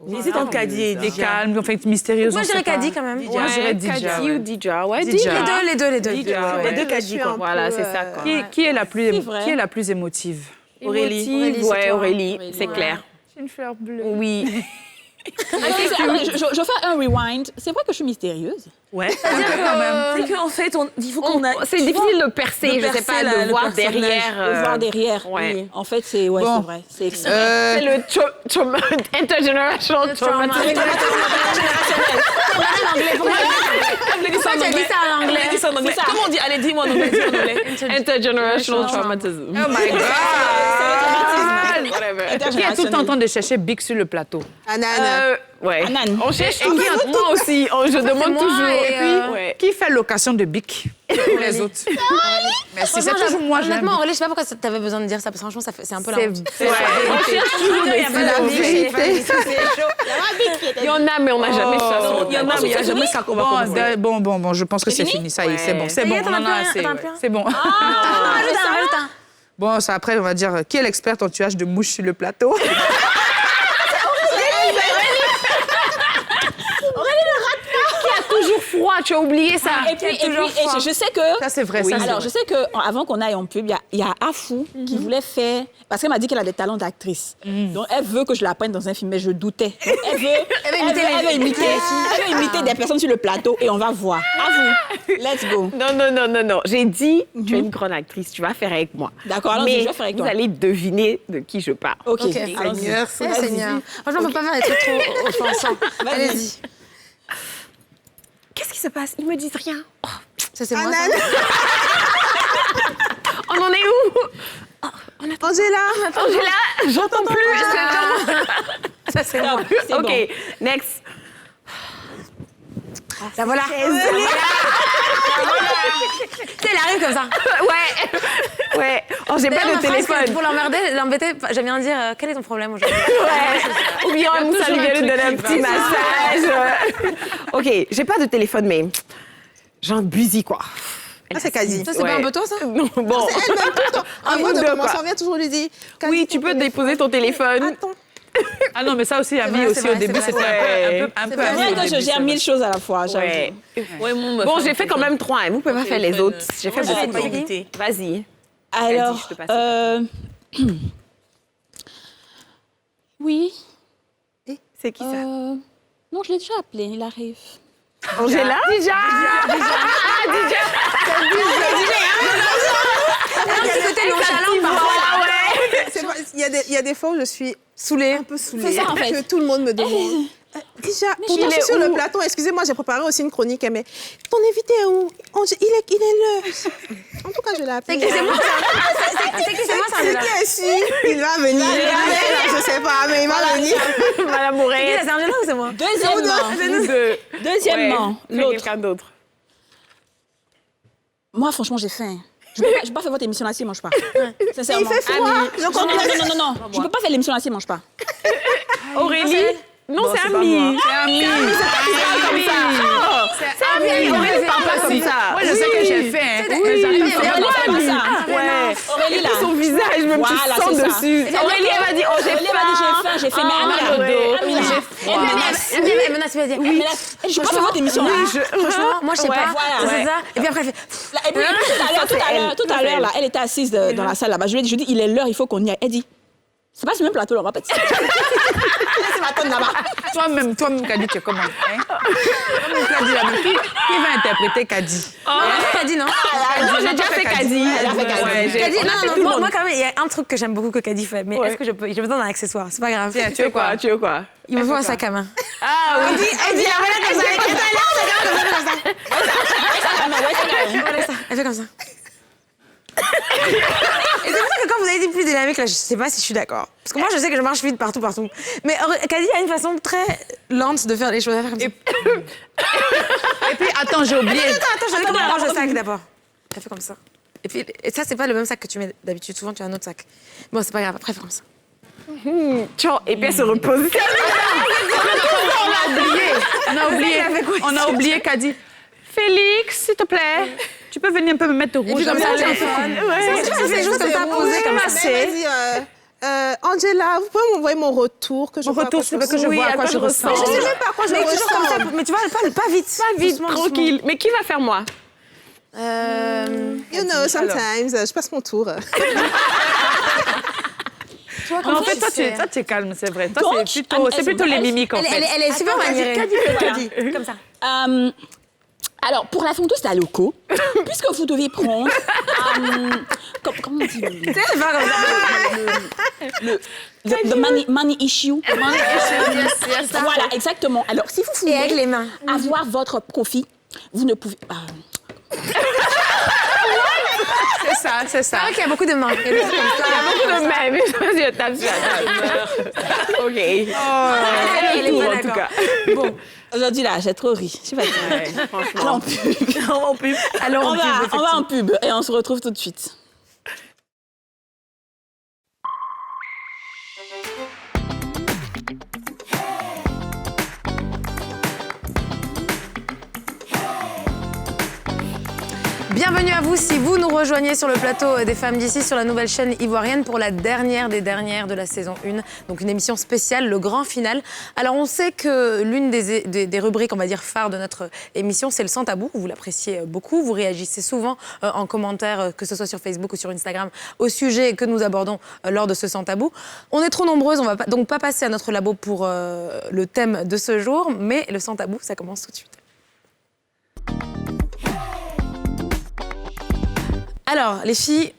J'hésite entre Kadi et Des Dija. calmes, en fait, mystérieuse. Moi, on je dirais sait pas. Kadi quand même. Moi, je dirais Dija. Kadi ou Dija. Ouais, Dija. Dija. Les deux. Les deux Kadi, quoi. Voilà, c'est ça, quoi. Qui est la plus, C'est vrai. qui est la plus émotive? Aurélie. Ouais, Aurélie, c'est clair. J'ai une fleur bleue. Oui. Je fais un rewind. C'est vrai que je suis mystérieuse. Ouais. C'est qu'en fait, il faut qu'on a. C'est difficile de percer, de je sais pas, percer de le voir personnage, derrière. De voir derrière. ouais. Oui. En fait, c'est Bon. c'est vrai. C'est extrêmement. C'est le intergenerational trauma. Pourquoi tu as dit ça en anglais? Dis ça en anglais. Comment on dit? Allez, dis-moi en anglais. Dis en anglais. Intergenerational traumatism. Oh my God! Qui est tout le temps en train de chercher Big sur le plateau? Anan. Ouais. Anan. On cherche tout. Moi aussi, je demande moi toujours. et, Et puis, ouais. Qui fait location de Bic pour les autres? Merci, c'est toujours moi, j'aime. Honnêtement, Aurélie, je sais pas pourquoi tu avais besoin de dire ça, parce que franchement, c'est un peu la honte. On cherche toujours Il y en a, mais on n'a jamais ça. Il y en a, mais il n'y a jamais ça qu'on va commencer. Bon, je pense que c'est fini, ça y est, c'est bon, c'est bon, Ça y est, on en t'en as a plus assez. rien, t'en as ouais. plus rien. C'est bon. Rajoute un. Bon, ça, après, on va dire, qui est l'experte en tuage de mouches sur le plateau? Toujours froid, tu as oublié ça. Et puis, je sais que. Ça, c'est vrai, Oui. ça, c'est Alors, vrai. je sais qu'avant qu'on aille en pub, il y a Afou qui voulait faire. Parce qu'elle m'a dit qu'elle a des talents d'actrice. Donc, elle veut que je la prenne dans un film, mais je doutais. Donc, elle veut imiter des personnes sur le plateau et on va voir. Afou, let's go. Non. J'ai dit, tu es une grande actrice, tu vas faire avec moi. D'accord, alors Mais je vais faire avec vous toi. allez deviner de qui je parle. Ok. Ok. Seigneur. Seigneur. Franchement, on peut pas faire des trucs trop offensants. Allez-y. Qu'est-ce qui se passe? Ils me disent rien. Ça, c'est moi. Anan. On en est où? Angela. J'entends plus. Ça, c'est moi. C'est Ok, bon. next. La voilà. Tu sais, elle arrive comme ça. Ouais. Oh, j'ai pas de téléphone. Pour l'embêter, j'aime bien dire quel est ton problème aujourd'hui. Ouais. Ou bien Moussa lui vient lui donner un petit massage. OK, j'ai pas de téléphone, mais j'en busy, quoi. Ah, c'est quasi. Ça, c'est pas un peu toi, ça? Non, bon. C'est elle-même tout le temps. Avant de commencer, on vient toujours lui dire... Oui, tu peux déposer ton téléphone. Attends. Ah non, mais ça aussi, Ami, aussi, au début, c'était un peu... C'est vrai que je gère 1000 choses à la fois, j'avoue. Ouais. Bon, j'ai fait quand même 3. Vous pouvez pas faire les autres. J'ai fait beaucoup de éviter. Vas-y. Alors, oui. C'est qui ça? Non, je l'ai déjà appelé, il arrive. Angela? Déjà. C'était nonchalant, parfois. Il y a des fois où je suis Saoulée. un peu saoulée. C'est ça, en fait. Que tout le monde me demande. Déjà, pourtant, je suis sur le plateau. Excusez-moi, j'ai préparé aussi une chronique, mais ton invité est où? Il est l'heure. En tout cas, je l'ai appelé. C'est qui, c'est moi, ça? C'est qui, c'est moi, ça? C'est qui est-ce? Il va venir. Je sais pas, mais il va venir. Madame C'est Moret. qui, c'est Angela ou c'est moi? Deuxièmement, l'autre. Quelqu'un d'autre. Moi, franchement, j'ai faim. Je peux pas faire votre émission là s'il mange pas. Sincèrement. Il fait froid. Non. Je peux pas faire l'émission là s'il mange pas. Aurélie? Non, c'est Ami. C'est Ami. Aurélie parle pas comme ça. Moi, je sais que j'ai fait. Aurélie, là. Son visage, même tu Voilà, sens c'est ça. dessus. Aurélie, elle m'a dit, oh, j'ai faim. J'ai faim, mais Elle menace, vas-y. Oui. Je peux pas faire votre émission là. Franchement, moi, je sais pas. Voilà, C'est ça. Et puis après, elle fait... Et puis, tout à l'heure, là, elle était assise dans la salle là-bas. Je lui ai dit, il est l'heure, il faut qu'on y aille. Elle dit, c'est pas sur le même plateau, là, on va pas te laissez m'attendre là-bas. Toi-même, Kadi, tu es comment? Toi-même, Kadi, là, qui va interpréter Kadi? Kadi, non? Non, j'ai déjà fait Kadi. Kadi, non, moi, quand même, il y a un truc que j'aime beaucoup que Kadi fait. Mais est-ce que j'ai besoin d'un accessoire? C'est pas grave. Tu veux quoi? Il me faut un sac à main. Ah oui. Elle dit, elle fait comme ça. Et c'est pour ça que quand vous avez dit plus dynamique, là, je sais pas si je suis d'accord. Parce que moi, je sais que je marche vite partout. Mais Kadi a une façon très lente de faire les choses. Comme ça. Et puis, attends, j'ai oublié. Attends, j'allais comment elle range le sac d'abord. Elle fait comme ça. Et ça, c'est pas le même sac que tu mets d'habitude. Souvent, tu as un autre sac. Bon, c'est pas grave. Après, elle fait comme ça. Et puis elle se repose. On a oublié Kadi. Félix, s'il te plaît, tu peux venir un peu me mettre rouge comme ça, c'est juste comme ça, posé comme ça. Vas-y, Angela, vous pouvez m'envoyer mon retour que je vois. Retour, c'est que je vois à quoi je ressens. Je sais même pas à quoi je ressens. Mais tu vois, pas vite. Pas vite, tranquille. Mais qui va faire moi? You know, sometimes, je passe mon tour. En fait, toi, tu es calme, c'est vrai. Toi, c'est plutôt les mimiques, en fait. Elle est super maniérée. Kadi, comme ça. Alors, pour la photo, c'est à loco, puisque vous devez prendre... comment on dit le money issue. Voilà, exactement. Alors, si vous voulez avec les mains. avoir votre profit, vous ne pouvez... C'est ça. C'est vrai qu'il y a beaucoup de mains. Il y a beaucoup de mains, mais je tape sur la table. OK. Elle est pas en tout cas. Bon. Aujourd'hui, là, j'ai trop ri. Je sais pas dire. Franchement. Alors, on va en pub et on se retrouve tout de suite. Bienvenue à vous si vous nous rejoignez sur le plateau des Femmes d'ici sur la nouvelle chaîne ivoirienne pour la dernière des dernières de la saison 1. Donc une émission spéciale, le grand final. Alors on sait que l'une des rubriques, on va dire, phares de notre émission, c'est le sans tabou. Vous l'appréciez beaucoup, vous réagissez souvent en commentaire, que ce soit sur Facebook ou sur Instagram, au sujet que nous abordons lors de ce sans tabou. On est trop nombreuses, on va donc pas passer à notre labo pour le thème de ce jour, mais le sans tabou, ça commence tout de suite. Alors, les filles,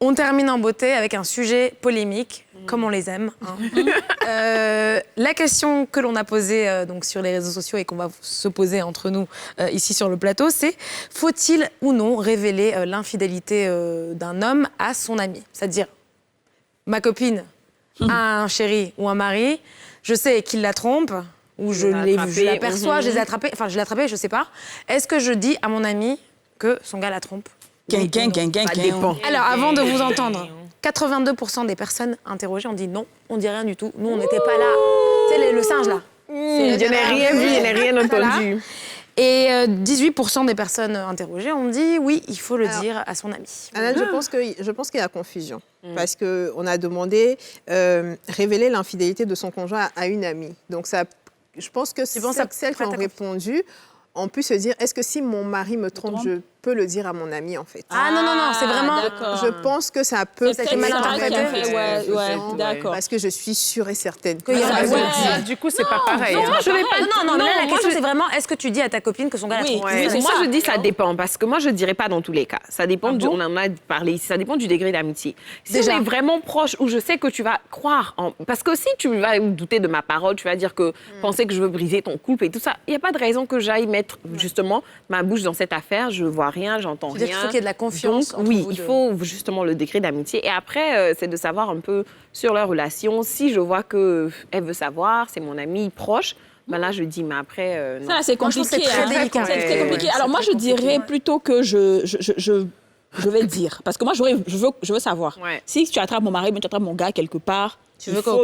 on termine en beauté avec un sujet polémique, comme on les aime. La question que l'on a posée donc, sur les réseaux sociaux et qu'on va se poser entre nous ici sur le plateau, c'est faut-il ou non révéler l'infidélité d'un homme à son ami? C'est-à-dire, ma copine a un chéri ou un mari, je sais qu'il la trompe, ou je l'aperçois, je les ai attrapés, enfin je l'ai attrapé, je sais pas. Est-ce que je dis à mon ami, que son gars la trompe. Ça dépend. Alors, avant de vous entendre, 82% des personnes interrogées ont dit non, on dit rien du tout. Nous, on n'était pas là. Tu sais, le singe, là. Je n'ai rien vu, je n'ai rien entendu. Et 18% des personnes interrogées ont dit oui, il faut le dire à son ami. Anne, je pense qu'il y a confusion. Parce qu'on a demandé révéler l'infidélité de son conjoint à une amie. Donc, ça, je pense que celles qui ont répondu ont pu se dire, est-ce que si mon mari me trompe, je peux le dire à mon ami, en fait. Ah non, c'est vraiment... Je pense que ça peut être mal interprété. D'accord. Parce que je suis sûre et certaine. Du coup, c'est pas pareil. Non, je vais pas... Non, la question, c'est vraiment, est-ce que tu dis à ta copine que son gars la trompe? Moi, je dis ça dépend, parce que moi, je dirais pas dans tous les cas. Ça dépend, on en a parlé ici, ça dépend du degré d'amitié. Si on est vraiment proche, où je sais que tu vas croire en... Parce que si tu vas douter de ma parole, tu vas dire que penser que je veux briser ton couple et tout ça, il n'y a pas de raison que j'aille mettre, justement, ma bouche dans cette affaire. Je vois rien, j'entends rien. Il faut qu'il y ait de la confiance. Donc, oui, il faut justement le degré d'amitié. Et après, c'est de savoir un peu sur leur relation. Si je vois qu'elle veut savoir, c'est mon amie proche, ben là, je dis, mais après, non. Ça, c'est compliqué. C'est très délicat. C'est compliqué. Alors, moi, je dirais plutôt que je vais dire. Parce que moi, je veux savoir. Ouais. Si tu attrapes mon mari, mais tu attrapes mon gars quelque part,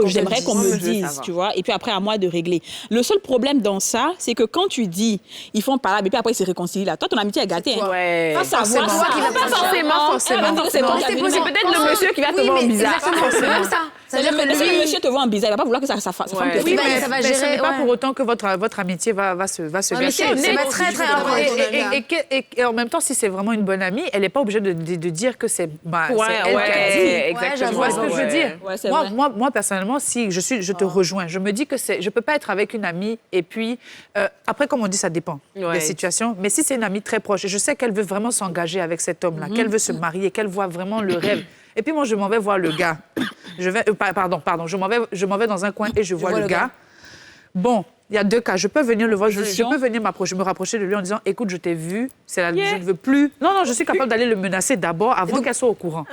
j'aimerais qu'on me dise, tu vois. Et puis après, à moi de régler. Le seul problème dans ça, c'est que quand tu dis, ils font par là, mais puis après, ils se réconcilient là. Toi, ton amitié est gâtée. Ouais. Pas savoir ça. Pas forcément. C'est peut-être le monsieur qui va te voir bizarre. C'est même ça. C'est-à-dire que si le monsieur te voit en bizarre, il ne va pas vouloir que sa femme te Oui, mais ça va gérer. Ce n'est pas pour autant que votre amitié va se gâcher. C'est très, très important. Et en même temps, si c'est vraiment une bonne amie, elle n'est pas obligée de dire que c'est elle qui a dit. Exactement. Tu vois ce que je veux dire? Moi, personnellement, si je te rejoins, je me dis que je ne peux pas être avec une amie et puis, après, comme on dit, ça dépend des situations. Mais si c'est une amie très proche, et je sais qu'elle veut vraiment s'engager avec cet homme-là, qu'elle veut se marier, qu'elle voit vraiment le rêve. Et puis moi, je m'en vais voir le gars. Je m'en vais dans un coin et je vois le gars. Bon, il y a deux cas. Je peux venir le voir, je peux venir me rapprocher de lui en disant, écoute, je t'ai vu, je ne veux plus. Non, je suis capable d'aller le menacer d'abord avant qu'elle soit au courant.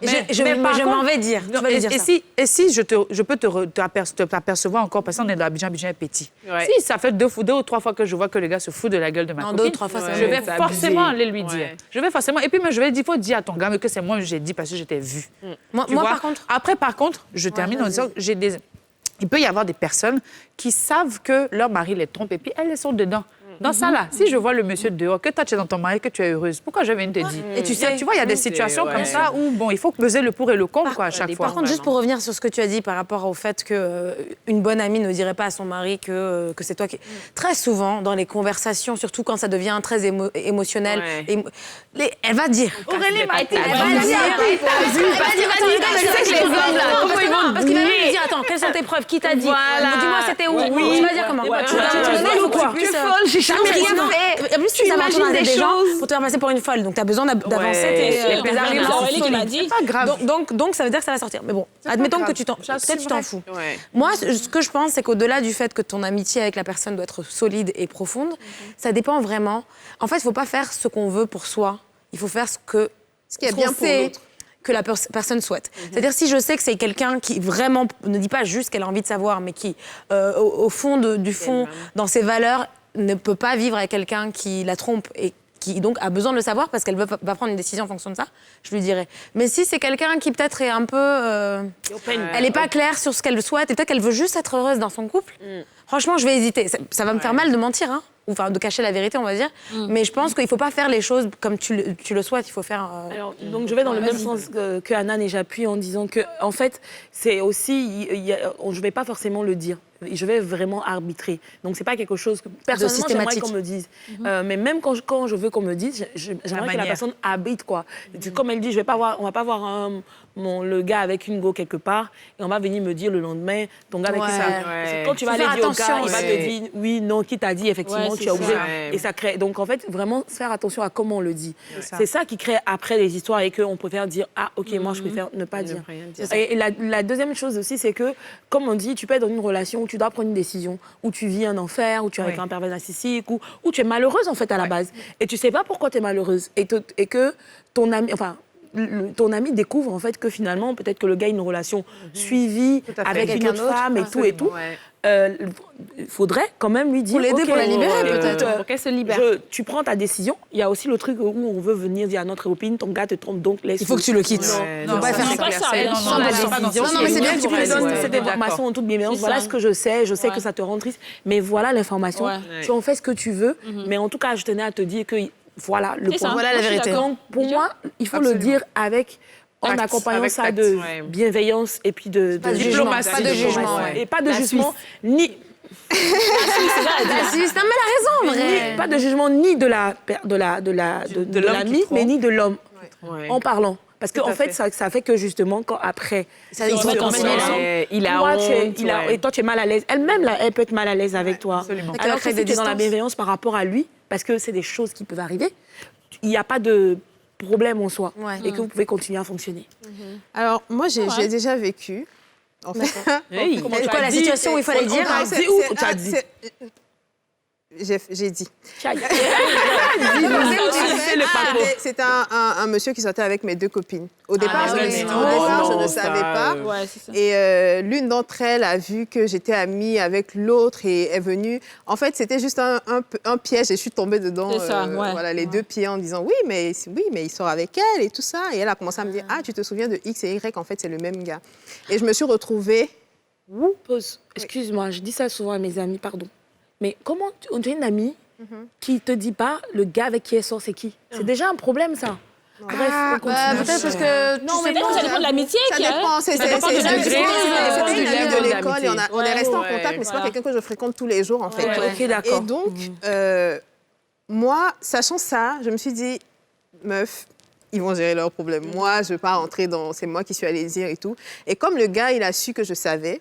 Je m'en vais dire. Tu vas lui dire ça. Et si je peux t'apercevoir encore, parce qu'on est dans Abidjan est petit. Si ça fait deux ou trois fois que je vois que le gars se fout de la gueule de ma copine, 2 ou 3 fois, je vais forcément aller lui dire. Je vais forcément. Et puis, je vais dire, il faut dire à ton gars que c'est moi que j'ai dit parce que je t'ai vu. Moi, par contre... Après, par contre, je termine en disant que il peut y avoir des personnes qui savent que leur mari les trompe et puis elles sont dedans. Dans ça, là, si je vois le monsieur dehors, que toi, tu es dans ton mari, que tu es heureuse, pourquoi je viens te dire? Et tu vois, il y a des situations comme ça où, bon, il faut peser le pour et le contre, à chaque fois. Par contre, juste pour revenir sur ce que tu as dit par rapport au fait qu'une bonne amie ne dirait pas à son mari que c'est toi qui... Très souvent, dans les conversations, surtout quand ça devient très émotionnel, elle va dire. Aurélie m'a été... Elle va dire. Parce qu'il va lui dire, attends, quelles sont tes preuves? Qui t'a dit? Dis-moi, c'était où? Tu vas dire comment? Tu es folle, j'ai jamais rien fait. En plus, tu imagines des gens pour te faire passer pour une folle. Donc, tu as besoin d'avancer. Qui m'a dit. Pas grave. Donc, ça veut dire que ça va sortir. Mais bon, admettons que tu t'en fous. Moi, ce que je pense, c'est qu'au-delà du fait que ton amitié avec la personne doit être solide et profonde, ça dépend vraiment. En fait, il ne faut pas faire ce qu'on veut pour soi. Il faut faire ce qui est bien pour l'autre. Que la personne souhaite. C'est-à-dire, si je sais que c'est quelqu'un qui vraiment ne dit pas juste qu'elle a envie de savoir, mais qui, au fond du fond, dans ses valeurs, ne peut pas vivre avec quelqu'un qui la trompe et qui donc a besoin de le savoir parce qu'elle va prendre une décision en fonction de ça, je lui dirais. Mais si c'est quelqu'un qui peut-être est un peu... elle n'est pas claire sur ce qu'elle souhaite et peut-être qu'elle veut juste être heureuse dans son couple, franchement, je vais hésiter. Ça va me faire mal de mentir, hein, ou enfin de cacher la vérité, on va dire. Mais je pense qu'il ne faut pas faire les choses comme tu le souhaites, il faut faire... Alors, donc je vais dans le même sens que Hanan et j'appuie en disant que, en fait, c'est aussi... je ne vais pas forcément le dire. Je vais vraiment arbitrer. Donc, ce n'est pas quelque chose que... Personnellement, j'aimerais qu'on me dise. Mais même quand je veux qu'on me dise, j'aimerais que la personne habite, quoi. Comme elle dit, on ne va pas voir le gars avec une go quelque part et on va venir me dire le lendemain, ton gars avec qui ça... Quand tu vas aller dire au gars, il va te dire oui, non, qui t'a dit, effectivement, tu es obligé. Et ça crée... Donc, en fait, vraiment faire attention à comment on le dit. C'est ça qui crée après les histoires et qu'on préfère dire, ah, OK, moi, je préfère ne pas dire. Et la deuxième chose aussi, c'est que, comme on dit, tu peux être dans une relation où tu dois prendre une décision, où tu vis un enfer, où tu es avec un pervers narcissique, où tu es malheureuse, en fait, à la base. Et tu sais pas pourquoi tu es malheureuse. Et que ton ami... Enfin, ton ami découvre en fait que finalement peut-être que le gars a une relation suivie avec une autre femme et tout. il faudrait quand même lui dire... Pour l'aider, OK, pour la libérer, peut-être. Pour qu'elle se libère. Tu prends ta décision. Il y a aussi le truc où on veut venir dire à notre copine, ton gars te trompe, donc laisse. Il faut que tu le quittes. Non, Faut pas faire ça. pas ça. Sans la décision. Non, mais c'est bien que tu lui précises. donnes cette information en toute bienveillance. Voilà ce que je sais que ça te rend triste, mais voilà l'information. Tu en fais ce que tu veux, mais en tout cas, je tenais à te dire que voilà le point. Voilà la vérité. Donc, pour moi, il faut le dire en accompagnant ça de bienveillance et puis de diplomatie. Pas de jugement. Et pas de jugement, ni... Non, mais elle a raison, en vrai. Pas de jugement ni de l'ami, mais ni de l'homme, en parlant. Parce qu'en fait, ça fait que justement, quand après, il se réconcilie, il a honte. et toi, tu es mal à l'aise. Elle-même, là, elle peut être mal à l'aise avec toi. Absolument. Alors que si tu es dans la bienveillance par rapport à lui, parce que c'est des choses qui peuvent arriver, il n'y a pas de problème en soi et que vous pouvez continuer à fonctionner. Alors, moi, j'ai déjà vécu. En fait, C'est quoi la situation où il fallait dire? J'ai dit. le C'était un monsieur qui sortait avec mes 2 copines. Au départ, je ne savais pas. Et l'une d'entre elles a vu que j'étais amie avec l'autre et est venue. En fait, c'était juste un piège et je suis tombée dedans. C'est ça, voilà, les 2 pieds en disant oui, mais il sort avec elle et tout ça. Et elle a commencé à me dire tu te souviens de X et Y, en fait, c'est le même gars. Et je me suis retrouvée. Pause. Excuse-moi, je dis ça souvent à mes amis, pardon. Mais comment on est une amie qui ne te dit pas le gars avec qui elle sort, c'est qui? C'est déjà un problème, ça. Bref, on continue. Peut-être parce que... Non, mais ça dépend de l'amitié. Ça dépend. C'est une amie de l'école et on est resté en contact, mais c'est pas quelqu'un que je fréquente tous les jours, en fait. Ok, d'accord. Et donc, moi, sachant ça, je me suis dit, meuf, ils vont gérer leurs problèmes. Moi, je ne veux pas rentrer dans... C'est moi qui suis allée dire et tout. Et comme le gars, il a su que je savais,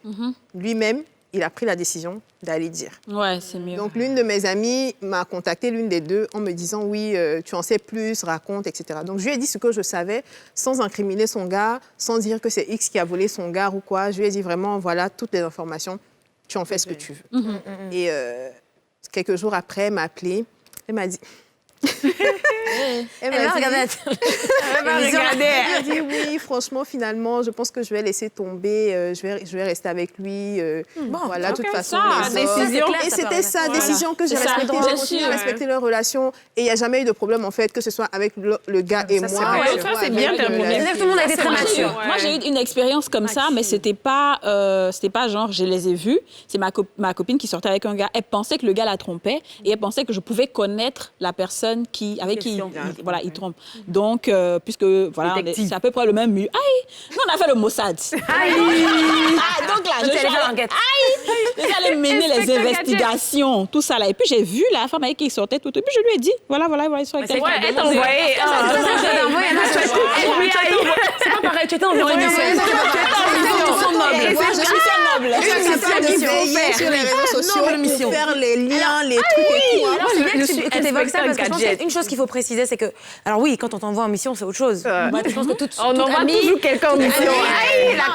lui-même, il a pris la décision d'aller dire. Ouais, c'est mieux. Donc, l'une de mes amies m'a contactée, l'une des 2, en me disant, oui, tu en sais plus, raconte, etc. Donc, je lui ai dit ce que je savais, sans incriminer son gars, sans dire que c'est X qui a volé son gars ou quoi. Je lui ai dit vraiment, voilà, toutes les informations, tu en fais ce que tu veux. Et quelques jours après, elle m'a appelée, elle m'a dit... Elle m'a dit oui, franchement, finalement, je pense que je vais laisser tomber, je vais rester avec lui. Voilà, de toute façon, et c'était sa décision que j'ai respectée. J'ai continué à respecter leur relation et il n'y a jamais eu de problème, en fait, que ce soit avec le gars et moi. Ça, c'est bien terminé. Tout le monde a été très mature. Moi, j'ai eu une expérience comme ça, mais c'était pas genre, je les ai vus. C'est ma copine qui sortait avec un gars. Elle pensait que le gars la trompait et elle pensait que je pouvais connaître la personne avec qui il trompe. Donc, puisque voilà, c'est à peu près le même milieu. Nous, on a fait le Mossad. Donc là, j'allais mener les investigations, tout ça là. Et puis, j'ai vu la femme avec qui il sortait tout. Et puis, je lui ai dit, voilà, ils sont avec quelqu'un. Elle t'a envoyé. C'est pas pareil, tu étais envoyé. Je suis capable de veiller sur les réseaux sociaux pour faire les liens, les trucs et tout. Tu évoques ça parce que je pense qu'une chose qu'il faut préciser, c'est que... Alors oui, quand on t'envoie en mission, c'est autre chose. Moi, je pense que on envoie toujours quelqu'un en mission. La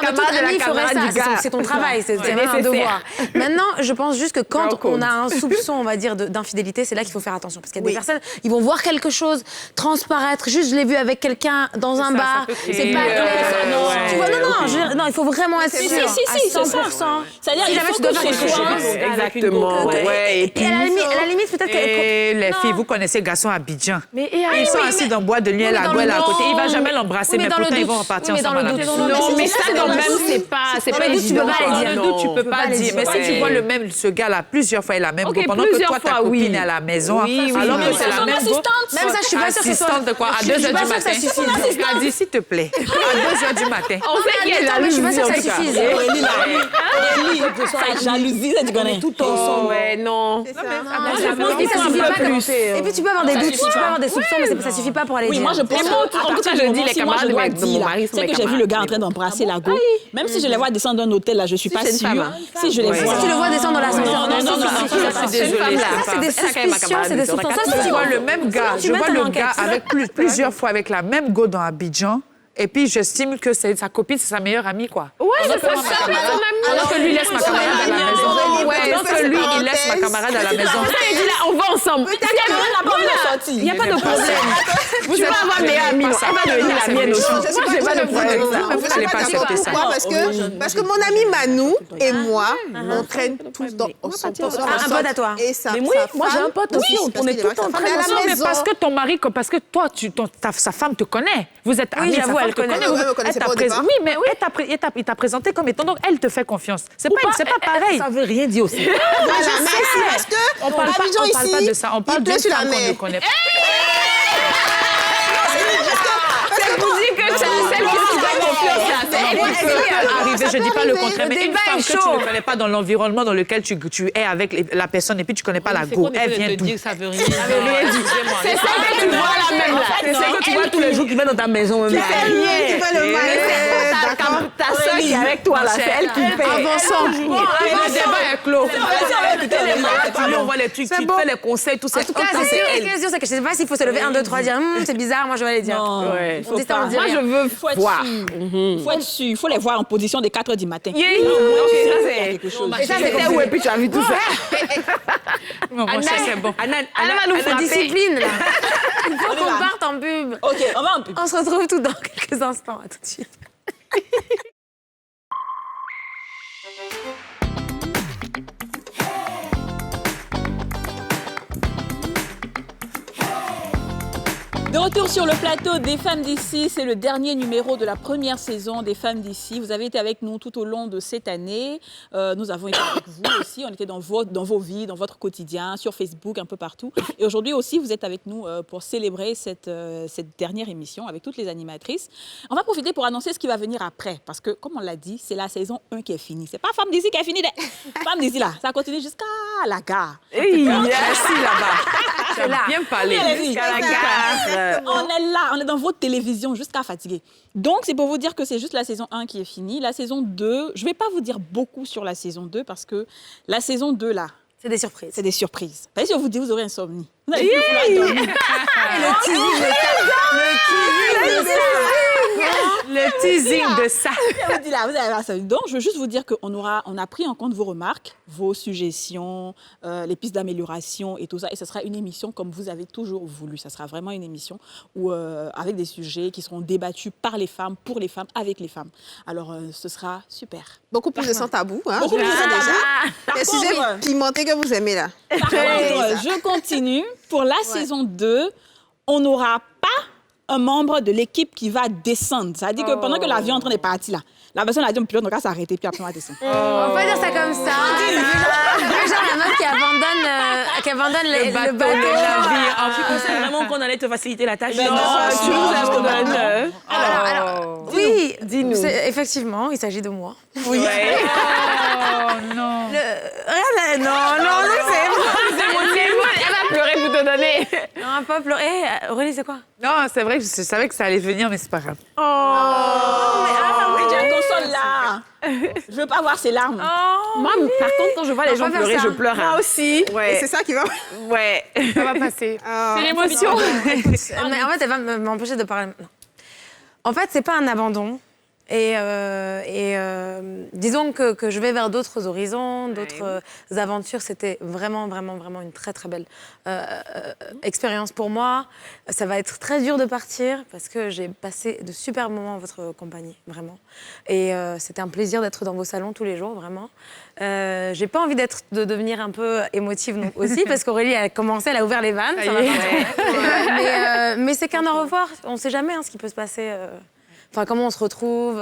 camarade du gars. C'est ton travail, c'est un devoir. Maintenant, je pense juste que quand on a un soupçon, on va dire, d'infidélité, c'est là qu'il faut faire attention. Parce qu'il y a des personnes, ils vont voir quelque chose transparaître. Juste, je l'ai vu avec quelqu'un dans un bar. C'est pas clair. Tu vois, non, il faut vraiment être sûr. Si, 100%. C'est-à-dire qu'il faut que ce soit... Exactement. Et à la limite, peut-être que... Et les filles, vous connaissez le garçon à Abidjan. Ils sont assis dans le bois de nuit, la gueule à côté. Il ne va jamais l'embrasser, mais pourtant, ils vont repartir ensemble à la maison. Non, mais ça, dans le même, c'est pas évident. Dans le doute, tu ne peux pas dire. Mais si tu vois ce gars-là plusieurs fois, il a la même go, pendant que toi, ta copine est à la maison, alors que c'est la même go. Même ça, je suis pas sûre que ce soit... Assistante de quoi? À 2 h du matin. Elle dit, s'il te plaît. À 2 h du matin. On sait qu'il y a la je suis pas sûre que ça suffise. Ça jalousie, tu connais. Tout ensemble. Ouais, non. Je pense que ça suffit pas plus. Et puis tu peux avoir des doutes, tu peux avoir des soupçons, mais ça suffit pas pour aller dire. Oui, moi je pense. En tout cas, je dis les camarades de mon mari. C'est que j'ai vu le gars en train d'embrasser la go. Même si je les vois descendre d'un hôtel, là, je suis pas sûre. Si je les vois. Si tu le vois descendre dans l'ascenseur, non, c'est désolé. Ça, c'est des suspicions, c'est des soupçons. Je vois le même gars, avec plusieurs fois avec la même go dans Abidjan. Et puis, j'estime que sa copine, c'est sa meilleure amie, quoi. Ouais, c'est ça, Alors que lui laisse ma camarade à la maison. Ouais, alors que lui, il laisse ma camarade à la maison. Il dit là, on va ensemble. Il n'y a pas de problème. Vous peux avoir meilleure amie. Elle va devenir la mienne aussi. Moi, j'ai pas de problème avec ça. Vous n'allez pas accepter ça. Parce que mon ami Manou et moi, on traîne tout le temps ensemble. Un pote à toi. Mais moi, j'ai un pote aussi. On est tout le temps en train de Non, mais parce que ton mari, parce que toi, sa femme te connaît. Vous êtes amis, j'avoue, elle te connaît. Ouais, me connaissait pas au départ. Oui, mais il t'a présenté comme étant, donc elle te fait confiance. C'est pas pareil. Ça veut rien dire aussi. Parce que On parle pas de ça. On parle d'une femme qu'on ne connaît pas. C'est pour dire que c'est celle qui se fait confiance là. C'est elle qui peut arriver, je dis pas le contraire, mais une femme que tu ne connais pas dans l'environnement dans lequel tu es avec la personne et puis tu connais pas la go, elle vient d'où? Ça veut rien dire. C'est ça que tu vois là même là. C'est ça que tu vois tous les jours qui vient dans ta maison. tu fais le mal. ta soeur qui est avec toi là, c'est elle qui fait. Avançons. Le débat est clos. On voit les trucs, tu fais les conseils, tout ça. En tout cas, c'est sûr, c'est que je sais pas s'il faut se lever 1, 2, 3, dire c'est bizarre, moi je vais aller dire. Non, On dit ça, on dit moi rien. je veux voir. Faut être sûr. Il faut les voir en position des 4 heures du matin. Ça, quelque chose. Et ça, c'était où? Et puis tu as vu tout ça. Bon, ça c'est bon. Anna va nous frapper. Discipline, là. Il faut qu'on parte en pub. Ok, on va en pub. On se retrouve tout dans quelques instants. À tout de suite. De retour sur le plateau des Femmes d'ici, c'est le dernier numéro de la première saison des Femmes d'ici. Vous avez été avec nous tout au long de cette année. Nous avons été avec vous aussi. On était dans vos vies, dans votre quotidien, sur Facebook, un peu partout. Et aujourd'hui aussi, vous êtes avec nous pour célébrer cette dernière émission avec toutes les animatrices. On va profiter pour annoncer ce qui va venir après. Parce que, comme on l'a dit, c'est la saison 1 qui est finie. C'est pas Femmes d'ici qui est finie. Femmes d'ici, là, ça continue jusqu'à la gare. Merci là-bas. C'est là. Bien parlé. Jusqu'à la gare. On est là, on est dans votre télévision jusqu'à fatiguer. Donc, c'est pour vous dire que c'est juste la saison 1 qui est finie. La saison 2, je ne vais pas vous dire beaucoup sur la saison 2 parce que la saison 2, là, c'est des surprises. C'est des surprises. Si on vous dit, vous aurez insomnie. Vous n'allez plus pouvoir dormir. Le teasing de ça. Je vous dis là, vous avez ça. Donc, je veux juste vous dire qu'on a pris en compte vos remarques, vos suggestions, les pistes d'amélioration et tout ça. Et ce sera une émission comme vous avez toujours voulu. Ça sera vraiment une émission où, avec des sujets qui seront débattus par les femmes, pour les femmes, avec les femmes. Alors, ce sera super. Beaucoup plus de sans tabou. Hein. Beaucoup plus de sans tabou. Les sujets pimentés que vous aimez là. Par contre, je continue. Pour la saison 2, on n'aura pas un membre de l'équipe qui va descendre. Ça veut dire que pendant que l'avion est en train de partir, là, la personne a dit au pilote, on va s'arrêter, puis après on va descendre. On peut dire ça comme ça. Genre la meuf qui abandonne le bateau. C'est vraiment qu'on allait te faciliter la tâche. Tu nous abandonnes. Alors, oui, dis-nous. Effectivement, il s'agit de moi. Oui. Oh non. Non, c'est Elle va pleurer pour te donner. non, pas pleurer. Aurélie, c'est quoi? Non, c'est vrai que je savais que ça allait venir, mais c'est pas grave. Je console là. Je veux pas voir ses larmes. Moi, par contre, quand je vois les gens pleurer, je pleure. Moi aussi. Et c'est ça qui va... Ouais. Ça va passer. C'est l'émotion. Mais en fait, elle va m'empêcher de parler maintenant. En fait, c'est pas un abandon. Et disons que je vais vers d'autres horizons, d'autres aventures. C'était vraiment une très très belle expérience pour moi. Ça va être très dur de partir parce que j'ai passé de super moments en votre compagnie, vraiment. Et c'était un plaisir d'être dans vos salons tous les jours, vraiment. J'ai pas envie de devenir un peu émotive non, aussi parce qu'Aurélie a commencé, elle a ouvert les vannes. Ça va mais c'est qu'un au revoir. On sait jamais ce qui peut se passer. Enfin, comment on se retrouve.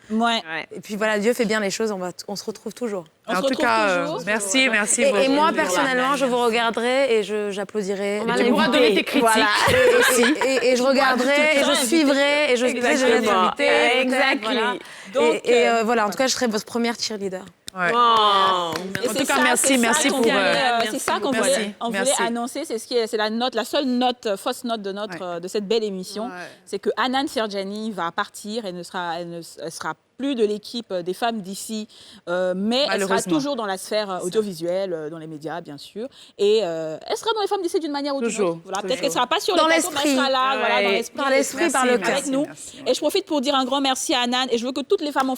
Ouais. Et puis voilà, Dieu fait bien les choses, on se retrouve toujours. En tout cas, merci. Et moi, personnellement, je vous regarderai et j'applaudirai. Tu pourras donner tes critiques. Voilà. Et je regarderai, et je suivrai, et je vais être invitée. Exactement. Et voilà, en tout cas, je serai votre première cheerleader. Ouais. En tout cas, merci pour... c'est ça qu'on voulait annoncer. C'est la seule note, fausse note de cette belle émission. C'est que Hanan Serjani va partir. Elle sera plus de l'équipe des femmes d'ici, mais elle sera toujours dans la sphère audiovisuelle, dans les médias, bien sûr. Et elle sera dans les femmes d'ici d'une manière ou d'une autre. Voilà, peut-être qu'elle ne sera pas sur les plateaux, mais elle sera là, voilà, dans l'esprit, par le cœur. avec nous. Et je profite pour dire un grand merci à Hanan. Et je veux que toutes les femmes en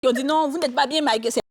qui ont dit non, vous n'êtes pas bien maquillée.